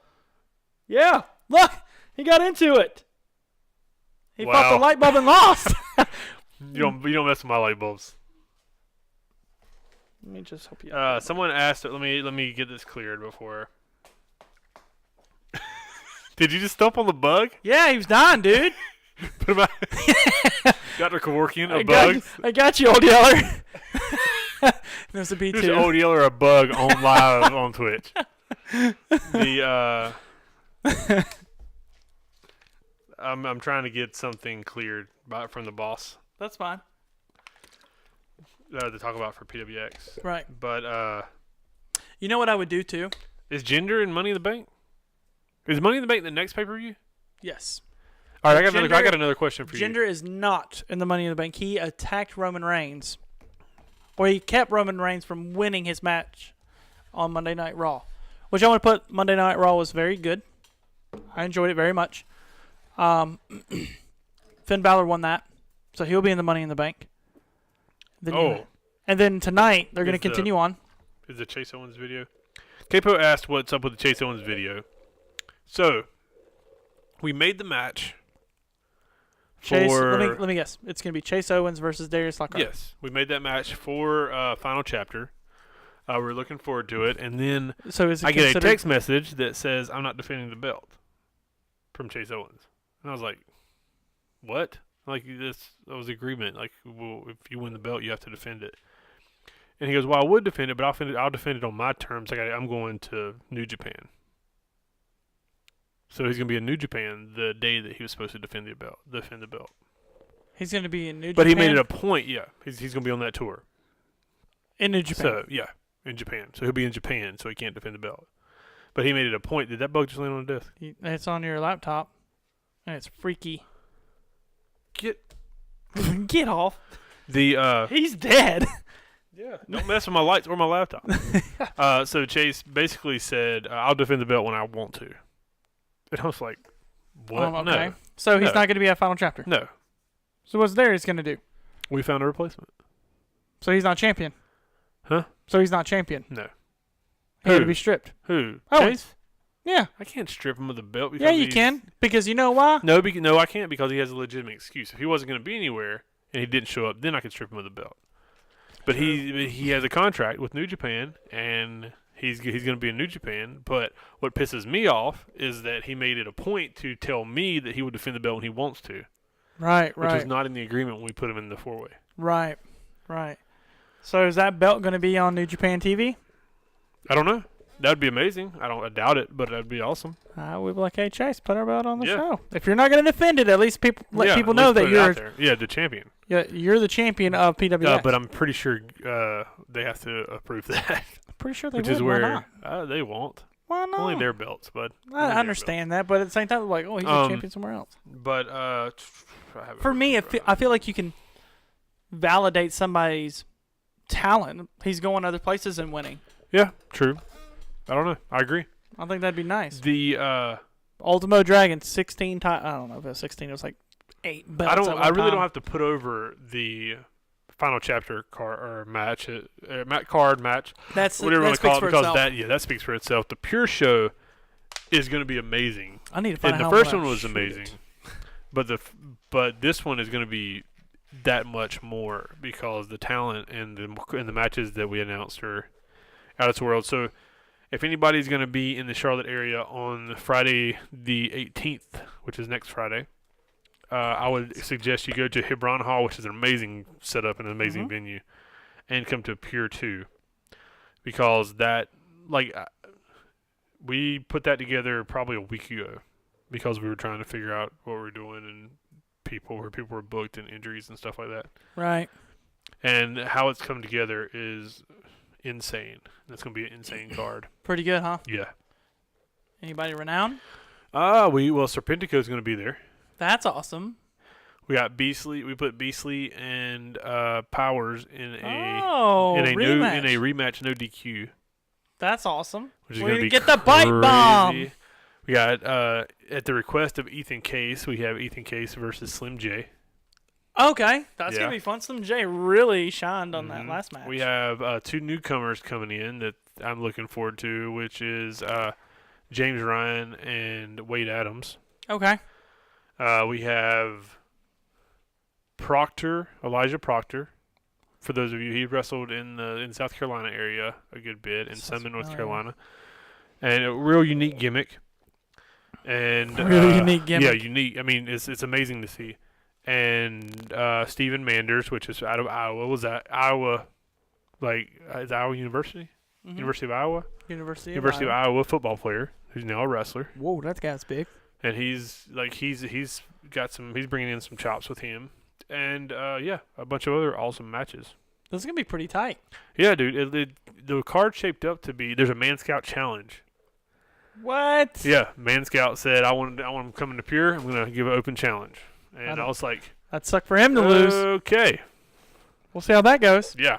Yeah. Look, he got into it. He fought the Wow. light bulb and lost. You don't mess with my light bulbs. Let me just hope you. Someone asked. Let me get this cleared before. Did you just stomp on the bug? Yeah, he was dying, dude. Put him out. Dr. Kevorkian, a I bug. got you, old yeller. There's a There's B2. an old yeller, a bug on live on Twitch. I'm trying to get something cleared from the boss That's fine. to talk about for PWX. Right. But You know what I would do too? is Jinder in Money in the Bank? Is Money in the Bank the next pay-per-view? Yes. All right, I got Jinder- another question for you. Jinder is not in the Money in the Bank. He attacked Roman Reigns. Or he kept Roman Reigns from winning his match on Monday Night Raw. Which I want to put, Monday Night Raw was very good. I enjoyed it very much. Finn Balor won that. So he'll be in the Money in the Bank. Then and then tonight, they're going to continue on. Is the Chase Owens video? Capo asked what's up with the Chase Owens video. So, we made the match Chase, for... let me guess. It's going to be Chase Owens versus Darius Lockhart. Yes, we made that match for Final Chapter. We're looking forward to it. And then So is it I get a considered- text message that says, I'm not defending the belt from Chase Owens. And I was like, what? Like, that was the agreement. Like, well, if you win the belt, you have to defend it. And he goes, well, I would defend it, but I'll defend it on my terms. Like, I'm going to New Japan. So he's going to be in New Japan the day that he was supposed to defend the belt. He's going to be in New Japan. But he made it a point, yeah. He's going to be on that tour. In New Japan. So, yeah, in Japan. So he'll be in Japan, so he can't defend the belt. But he made it a point. Did that bug just land on the desk? It's on your laptop. And it's freaky. Get off. He's dead. Yeah, don't mess with my lights or my laptop. So Chase basically said, I'll defend the belt when I want to. And I was like, what? Okay. So he's No. not going to be at Final Chapter. No. So what's Darius going to do? We found a replacement. So he's not champion. Huh? So he's not champion. No. He had to Who? be stripped. Who? Owens. Chase? Yeah. I can't strip him of the belt. Because Yeah, you he's- can. Because you know why? No, no, I can't because he has a legitimate excuse. If he wasn't going to be anywhere and he didn't show up, then I could strip him of the belt. But he has a contract with New Japan, and he's going to be in New Japan. But what pisses me off is that he made it a point to tell me that he would defend the belt when he wants to, Right, which right. was not in the agreement when we put him in the four-way. Right, right. So is that belt going to be on New Japan TV? I don't know. That would be amazing. I doubt it, but that'd be awesome. We'd be like, hey, Chase, put our belt on the Yeah. show. If you're not going to defend it, at least let Yeah, people at know least that put it out you're there. The champion. you're the champion of PWX. But I'm pretty sure they have to approve that, pretty sure they which would. is Why where not? they won't. Why not? Only their belts, but I understand that, but at the same time, like, oh, he's a champion somewhere else. But For me, I feel like you can validate somebody's talent. He's going other places and winning. yeah, true. I don't know. I agree. I think that'd be nice. The Ultimo Dragon, 16 times. I don't know if it was 16. It was like 8 belts. I really don't have to put over the final chapter card or match, card match, That's whatever you that want to call speaks it, for because itself. that speaks for itself. The Pure Show is going to be amazing. I need to find And out the how first I'm one gonna was shoot amazing, it. but this one is going to be that much more because the talent and the matches that we announced are out of this world. So if anybody's going to be in the Charlotte area on Friday the 18th, which is next Friday, I would suggest you go to Hebron Hall, which is an amazing setup and an amazing venue, and come to Pure 2 because that, we put that together probably a week ago because we were trying to figure out what we were doing and where people were booked and injuries and stuff like that. Right. And how it's come together is insane. It's going to be an insane card. Pretty good, huh? Yeah. Anybody renowned? Serpentico is going to be there. That's awesome. We got Beastly. We put Beastly and Powers in a rematch, no DQ. That's awesome. Which is We're going to be get the bite bomb. We got at the request of Ethan Case, we have Ethan Case versus Slim J. Okay, that's Yeah. gonna be fun. Slim J really shined on that last match. We have two newcomers coming in that I'm looking forward to, which is James Ryan and Wade Adams. Okay. We have Elijah Proctor. For those of you, he wrestled in South Carolina area a good bit, and some in North Carolina, and a real unique gimmick. And Really unique gimmick. Yeah, unique. I mean, it's amazing to see. And Stephen Manders, which is out of Iowa. Was that Iowa? Is Iowa University? Mm-hmm. University of Iowa. University of Iowa football player who's now a wrestler. Whoa, that guy's big. And he's bringing in some chops with him. And a bunch of other awesome matches. This is gonna be pretty tight. Yeah, dude. The card shaped up to be. There's a Man Scout challenge. What? Yeah, Man Scout said, I want him coming to Pure. I'm gonna give an open challenge. And I was like, that'd suck for him to lose. Okay. We'll see how that goes. Yeah.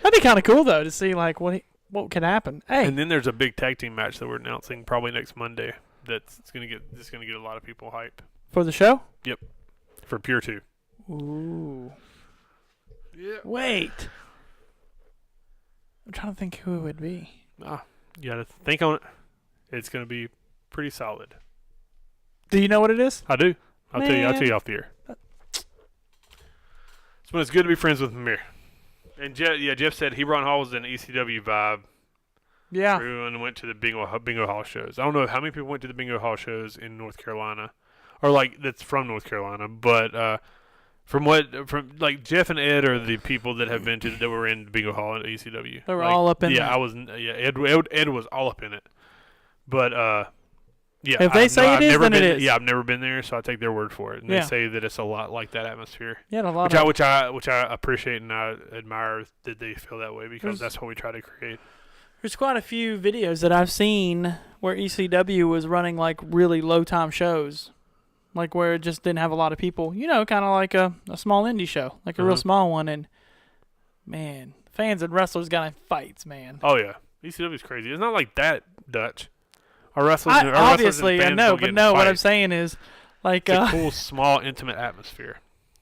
That'd be kind of cool though to see like what could happen. Hey. And then there's a big tag team match that we're announcing probably next Monday. That's gonna get a lot of people hype. For the show? Yep. For Pure 2. Ooh. Yeah. Wait. I'm trying to think who it would be. You gotta think on it. It's gonna be pretty solid. Do you know what it is? I do. I'll tell Man. you off the air. It's when it's good to be friends with Amir. And Jeff said Hebron Hall was an ECW vibe. Yeah. Everyone went to the Bingo Hall shows. I don't know how many people went to the Bingo Hall shows in North Carolina, or that's from North Carolina. But from Jeff and Ed are the people that have been that were in Bingo Hall at ECW. They were all up in yeah, there. I was. Yeah, Ed was all up in it. But yeah. If they say it is, then it is. Yeah, I've never been there, so I take their word for it. And Yeah. they say that it's a lot like that atmosphere. Yeah, a lot Which I appreciate and I admire that they feel that way because that's what we try to create. There's quite a few videos that I've seen where ECW was running like really low time shows, like where it just didn't have a lot of people. You know, kind of like a small indie show, like a real small one. And man, fans and wrestlers got in fights, man. Oh yeah, ECW is crazy. It's not like that, Dutch. Our wrestlers, Obviously, I fans know, don't get but in no, what fights. I'm saying is, like, It's a cool, small, intimate atmosphere.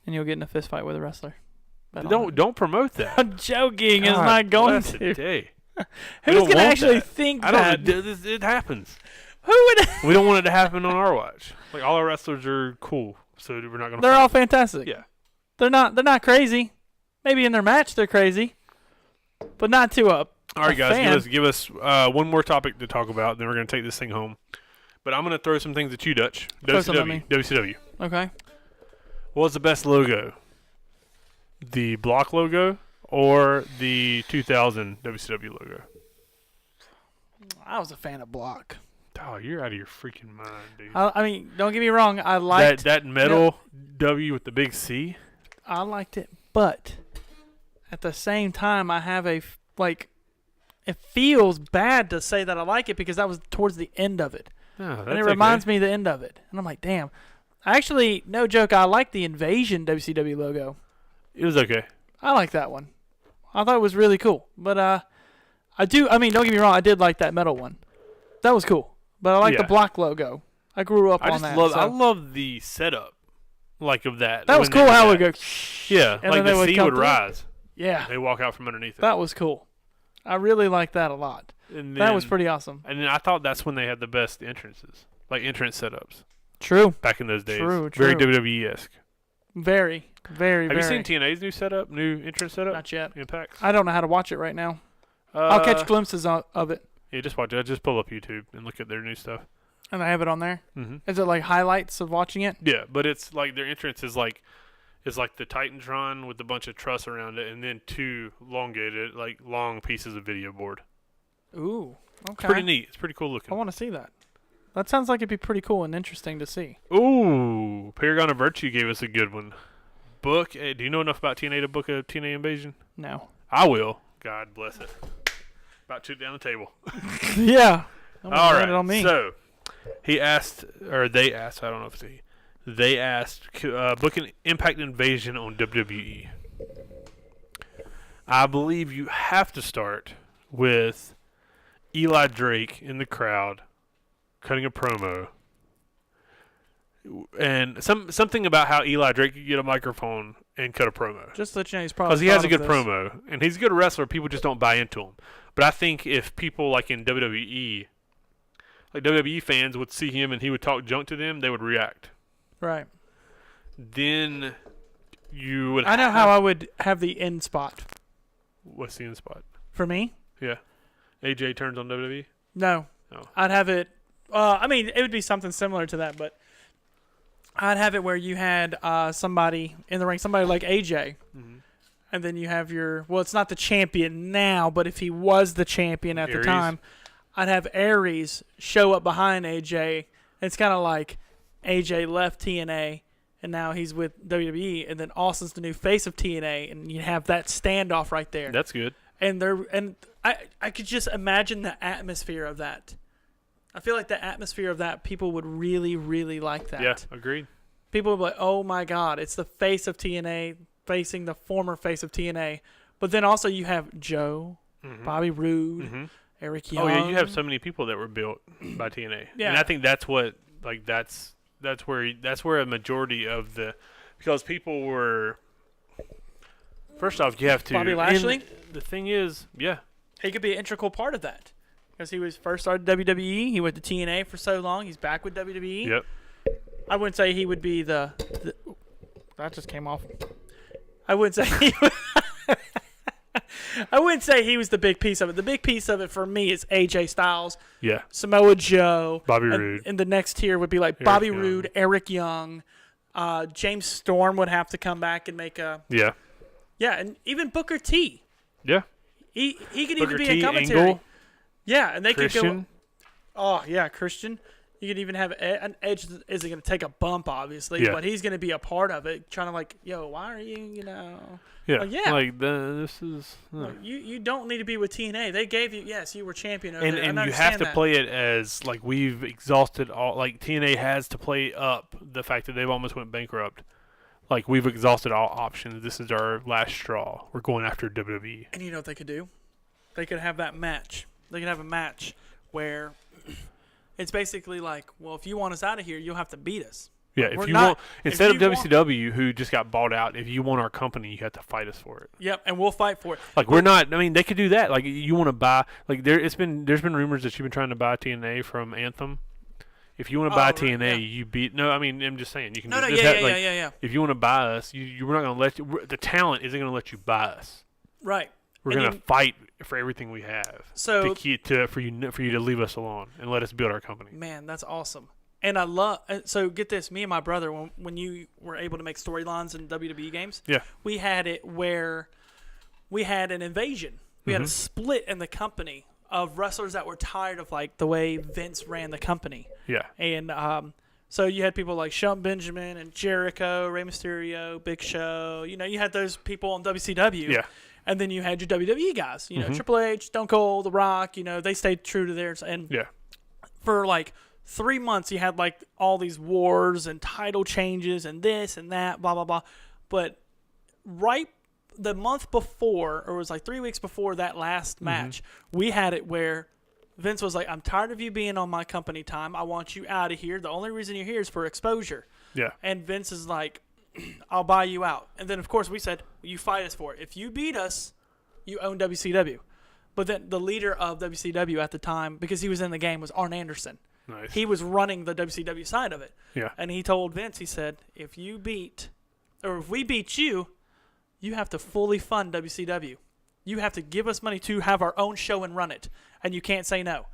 and you'll get in a fist fight with a wrestler. Bet on it. Don't promote that. I'm joking. It's God not going bless to. the day. Who's don't gonna want actually that. think I that? don't. It happens. Who would? We don't want it to happen on our watch. Like all our wrestlers are cool, so we're not gonna. They're all fantastic. Yeah. They're not crazy. Maybe in their match they're crazy, but not too up. All right, guys, fan. give us one more topic to talk about, then we're going to take this thing home. But I'm going to throw some things at you, Dutch. Throw some at me. WCW. Okay. What's the best logo? The block logo or the 2000 WCW logo? I was a fan of Block. Oh, you're out of your freaking mind, dude. I mean, don't get me wrong. I liked that metal W with the big C. I liked it, but at the same time, I have it feels bad to say that I like it because that was towards the end of it. Oh, And it reminds me of the end of it. And I'm like, damn. Actually, no joke, I like the Invasion WCW logo. It was okay. I like that one. I thought it was really cool. But don't get me wrong, I did like that metal one. That was cool. But I like the Block logo. I grew up on that. I love the setup of that. That was cool how it would go. Yeah, and like then they the would C come would through. rise. Yeah, They walk out from underneath it. that was cool. I really liked that a lot. And That was then- pretty awesome. And then I thought that's when they had the best entrances, like entrance setups True. back in those days. True, Very true. WWE-esque. Very, very, Have very. you seen TNA's new entrance setup? Not yet. Impact. I don't know how to watch it right now. I'll catch glimpses of it, Yeah, just watch it. Just pull up YouTube and look at their new stuff. and I have it on there. Mm-hmm. Is it like highlights of watching it? Yeah, but it's like their entrance is like the Titantron with a bunch of truss around it, and then two elongated, like long pieces of video board. Ooh, It's okay. pretty neat. It's pretty cool I looking. want to see that. That sounds like it'd be pretty cool and interesting to see. Ooh, Paragon of Virtue gave us a good one. Do you know enough about TNA to book a TNA invasion? No. I will. God bless it. About to down the table. Yeah. All right. It on me. So he asked, or they asked. I don't know if they asked, book an Impact invasion on WWE. I believe you have to start with Eli Drake in the crowd, cutting a promo, and something about how Eli Drake could get a microphone and cut a promo. Just to let you know, he's probably Because he has a thought good of this. promo, and he's a good wrestler. People just don't buy into him. But I think if people like in WWE, like WWE fans would see him and he would talk junk to them, they would react. Right. Then you would. I know how I would have the end spot What's the end spot? for me. Yeah, AJ turns on WWE. No. Oh. I'd have it. I mean, it would be something similar to that, but I'd have it where you had somebody in the ring, somebody like AJ, Mhm. and then you have your. Well, it's not the champion now, but if he was the champion at Aries. the time, I'd have Aries show up behind AJ. It's kind of like AJ left TNA, and now he's with WWE, and then Austin's the new face of TNA, and you have that standoff right there. That's good. And I could just imagine the atmosphere of that. I feel like the atmosphere of that, people would really, really like that. Yeah, agreed. People would be like, oh my God, it's the face of TNA facing the former face of TNA. But then also you have Joe, Bobby Roode, Mhm. Eric Young. Oh yeah, you have so many people that were built by TNA. Yeah. And I think that's what that's where a majority of because people were. First off, you have to. Bobby Lashley? and the thing is, yeah, He could be an integral part of that. Because he was first started WWE, he went to TNA for so long, he's back with WWE. yep. I wouldn't say he would be the that just came off. I wouldn't say he I wouldn't say he was the big piece of it. The big piece of it for me is AJ Styles, Yeah. Samoa Joe, Bobby and, Roode. and the next tier would be like Eric Bobby Young. Roode, Eric Young, James Storm would have to come back and make a Yeah. and even Booker T. Yeah. He could Booker even be T, a commentary. Angle, Yeah, and they could Christian. go. Oh yeah, Christian. You could even have an Edge isn't going to take a bump, obviously, Yeah. but he's going to be a part of it, trying to like, yo, why are you, Yeah. yeah. Like this is. Look, you don't need to be with TNA. They gave you, yes, you were champion over And there. and I you have understand to that. play it as like we've exhausted all. Like TNA has to play up the fact that they've almost went bankrupt. Like we've exhausted all options. This is our last straw. We're going after WWE. And you know what they could do? They could have that match. They could have a match where it's basically like, well, if you want us out of here, you'll have to beat us. Yeah, We're if you not- want instead if of you want- WCW, who just got bought out, if you want our company, you have to fight us for it. Yep, and we'll fight for it. Like we're not. I mean, they could do that. Like you want to buy. Like there's been rumors that you've been trying to buy TNA from Anthem. If you want to buy right, TNA, yeah. you beat. No, I mean I'm just saying you can. No, do no, this. yeah. If you want to buy us, we're not going to let you. The talent isn't going to let you buy us. Right. We're And going to you- fight for everything we have. So- for you to leave us alone and let us build our company. Man, that's awesome. And I love. So get this, me and my brother, when you were able to make storylines in WWE games, Yeah. we had it where we had an invasion. We had a split in the company of wrestlers that were tired of like the way Vince ran the company. Yeah. And so you had people like Shelton Benjamin and Jericho, Rey Mysterio, Big Show. You had those people on WCW. Yeah. And then you had your WWE guys. Triple H, Stone Cold, The Rock. They stayed true to theirs. And Yeah. for like 3 months, you had like all these wars and title changes and this and that, blah blah blah. But right the month before, or it was like 3 weeks before that last match, we had it where Vince was like, "I'm tired of you being on my company time. I want you out of here. The only reason you're here is for exposure." Yeah. And Vince is like, I'll buy you out. And then, of course, we said, you fight us for it. If you beat us, you own WCW. But then the leader of WCW at the time, because he was in the game, was Arn Anderson. Nice. He was running the WCW side of it. Yeah. And he told Vince, he said, if we beat you, you have to fully fund WCW. You have to give us money to have our own show and run it. And you can't say no.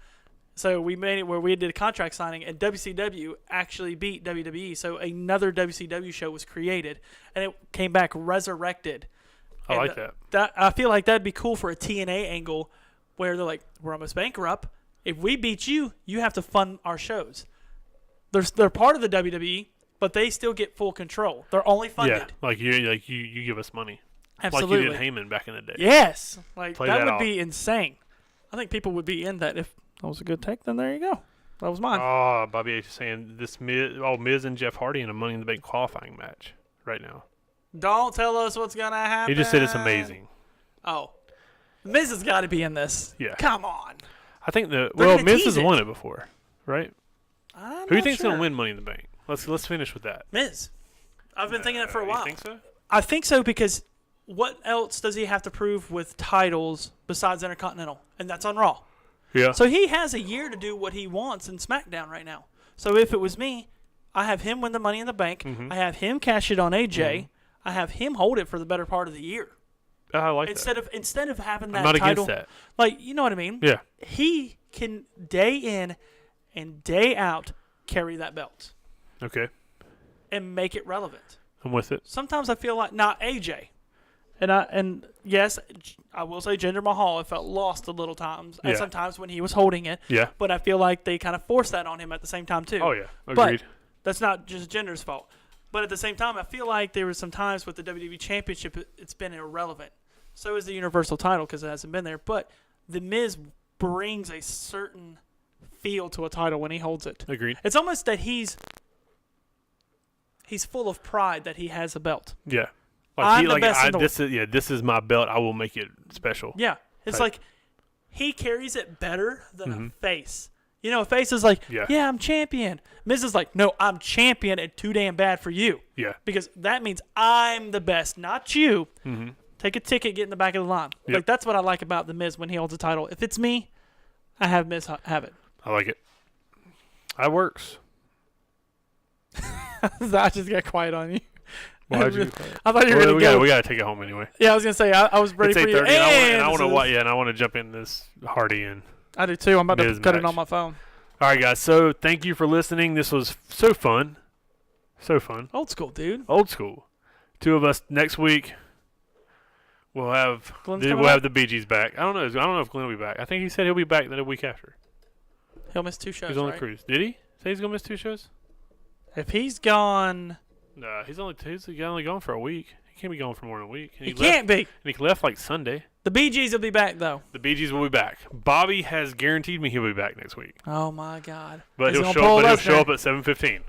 So we made it where we did a contract signing, and WCW actually beat WWE. So another WCW show was created, and it came back resurrected. I And like that. I feel like that'd be cool for a TNA angle where they're like, we're almost bankrupt. If we beat you, you have to fund our shows. They're part of the WWE, but they still get full control. They're only funded. Yeah, like you give us money. Absolutely. Like you did Heyman back in the day. Yes. Like Play that that would off. be insane. I think people would be in that. If that was a good take, then there you go. That was mine. Oh, Bobby H is saying Miz and Jeff Hardy in a Money in the Bank qualifying match right now. Don't tell us what's going to happen. He just said it's amazing. Oh. Miz has got to be in this. Yeah. Come on. I think gonna Miz tease has it. won it before, right? I'm Who do you not think's sure. gonna win Money in the Bank? Let's finish with that. Miz. I've been thinking it for a while. You think so? I think so because what else does he have to prove with titles besides Intercontinental? And that's on Raw. Yeah. So he has a year to do what he wants in SmackDown right now. So if it was me, I have him win the Money in the Bank. Mm-hmm. I have him cash it on AJ. I have him hold it for the better part of the year. I like Instead of having that I'm not title, against that. like, you know what I mean? Yeah. He can day in and day out carry that belt Okay. and make it relevant. I'm with it. Sometimes I feel like not AJ. And yes, I will say Jinder Mahal, I felt lost a little times. And Yeah. sometimes when he was holding it. Yeah. But I feel like they kind of forced that on him at the same time too. Oh yeah. But Agreed. that's not just Jinder's fault. But at the same time, I feel like there were some times with the WWE Championship, it's been irrelevant. So is the Universal title because it hasn't been there. But The Miz brings a certain feel to a title when he holds it. Agreed. It's almost that he's full of pride that he has a belt. Yeah. I'm the best in the this is my belt. I will make it special. Yeah. It's Right. like he carries it better than a face. You know, a face is like, Yeah. I'm champion. Miz is like, no, I'm champion and too damn bad for you. Yeah. Because that means I'm the best, not you. Mm-hmm. Take a ticket, get in the back of the line. Yep. Like, that's what I like about The Miz when he holds a title. If it's me, I have Miz have it. I like it. That works. I just got quiet on you. Why'd you? I thought you were Well, going to go. we gotta take it home anyway. Yeah, I was going to say, I was ready It's for you. 8:30, and I want And to. I want to jump in this Hardy and. I do too. I'm about Miz to cut it match. on my phone. All right, guys. So thank you for listening. This was so fun. So fun. Old school, dude. Old school. Two of us next week. We'll have Glenn's we'll coming have back? the Bee Gees back. I don't know. I don't know if Glenn will be back. I think he said he'll be back the week after. He'll miss 2 shows, He's on the right? cruise. Did he say he's gonna miss 2 shows? If he's gone, No, he's only gone for a week. He can't be gone for more than a week. And he can't be. And he left like Sunday. The Bee Gees will be back, though. The Bee Gees will be back. Bobby has guaranteed me he'll be back next week. Oh, my God. But He's he'll gonna pull show Lesnar. up at 7:15.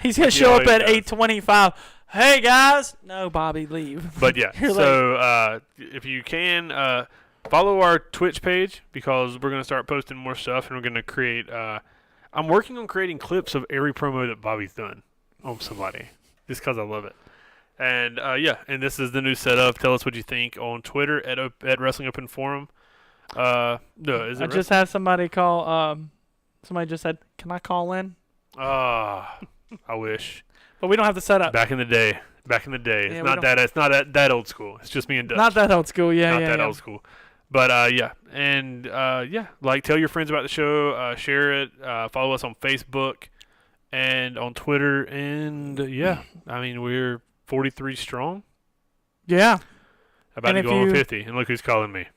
He's going to You show know up he at does. 8:25. Hey, guys. No, Bobby, leave. But yeah, You're so if you can follow our Twitch page because we're gonna start posting more stuff and we're gonna create. I'm working on creating clips of every promo that Bobby's done on somebody, just because I love it. And yeah, and this is the new setup. Tell us what you think on Twitter at Wrestling Open Forum. No, is it? I just had somebody call. Somebody just said, "Can I call in?" I wish. But we don't have the setup. Back in the day. Yeah, It's we not that. It's not that old school. It's just me and Dutch. Not that old school. Yeah, Not yeah, that yeah. old school. But yeah, and yeah, like tell your friends about the show, share it, follow us on Facebook and on Twitter, and yeah, I mean we're 43 strong, Yeah. about And to if go on you- 50, and look who's calling me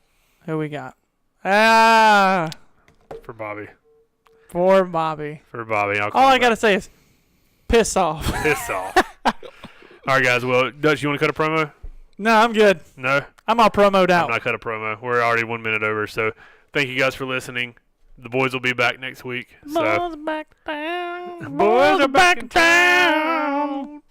Who we got? for Bobby. Poor Bobby. For Bobby, I'll call All I him gotta say is, piss off. back. Piss off. All right, guys. Well, Dutch, you want to cut a promo? No, I'm good. No, I'm all promoed out. I'm not cut a promo. We're already 1 minute over, so thank you guys for listening. The boys will be back next week. So. Boys back down. Boys are back in town.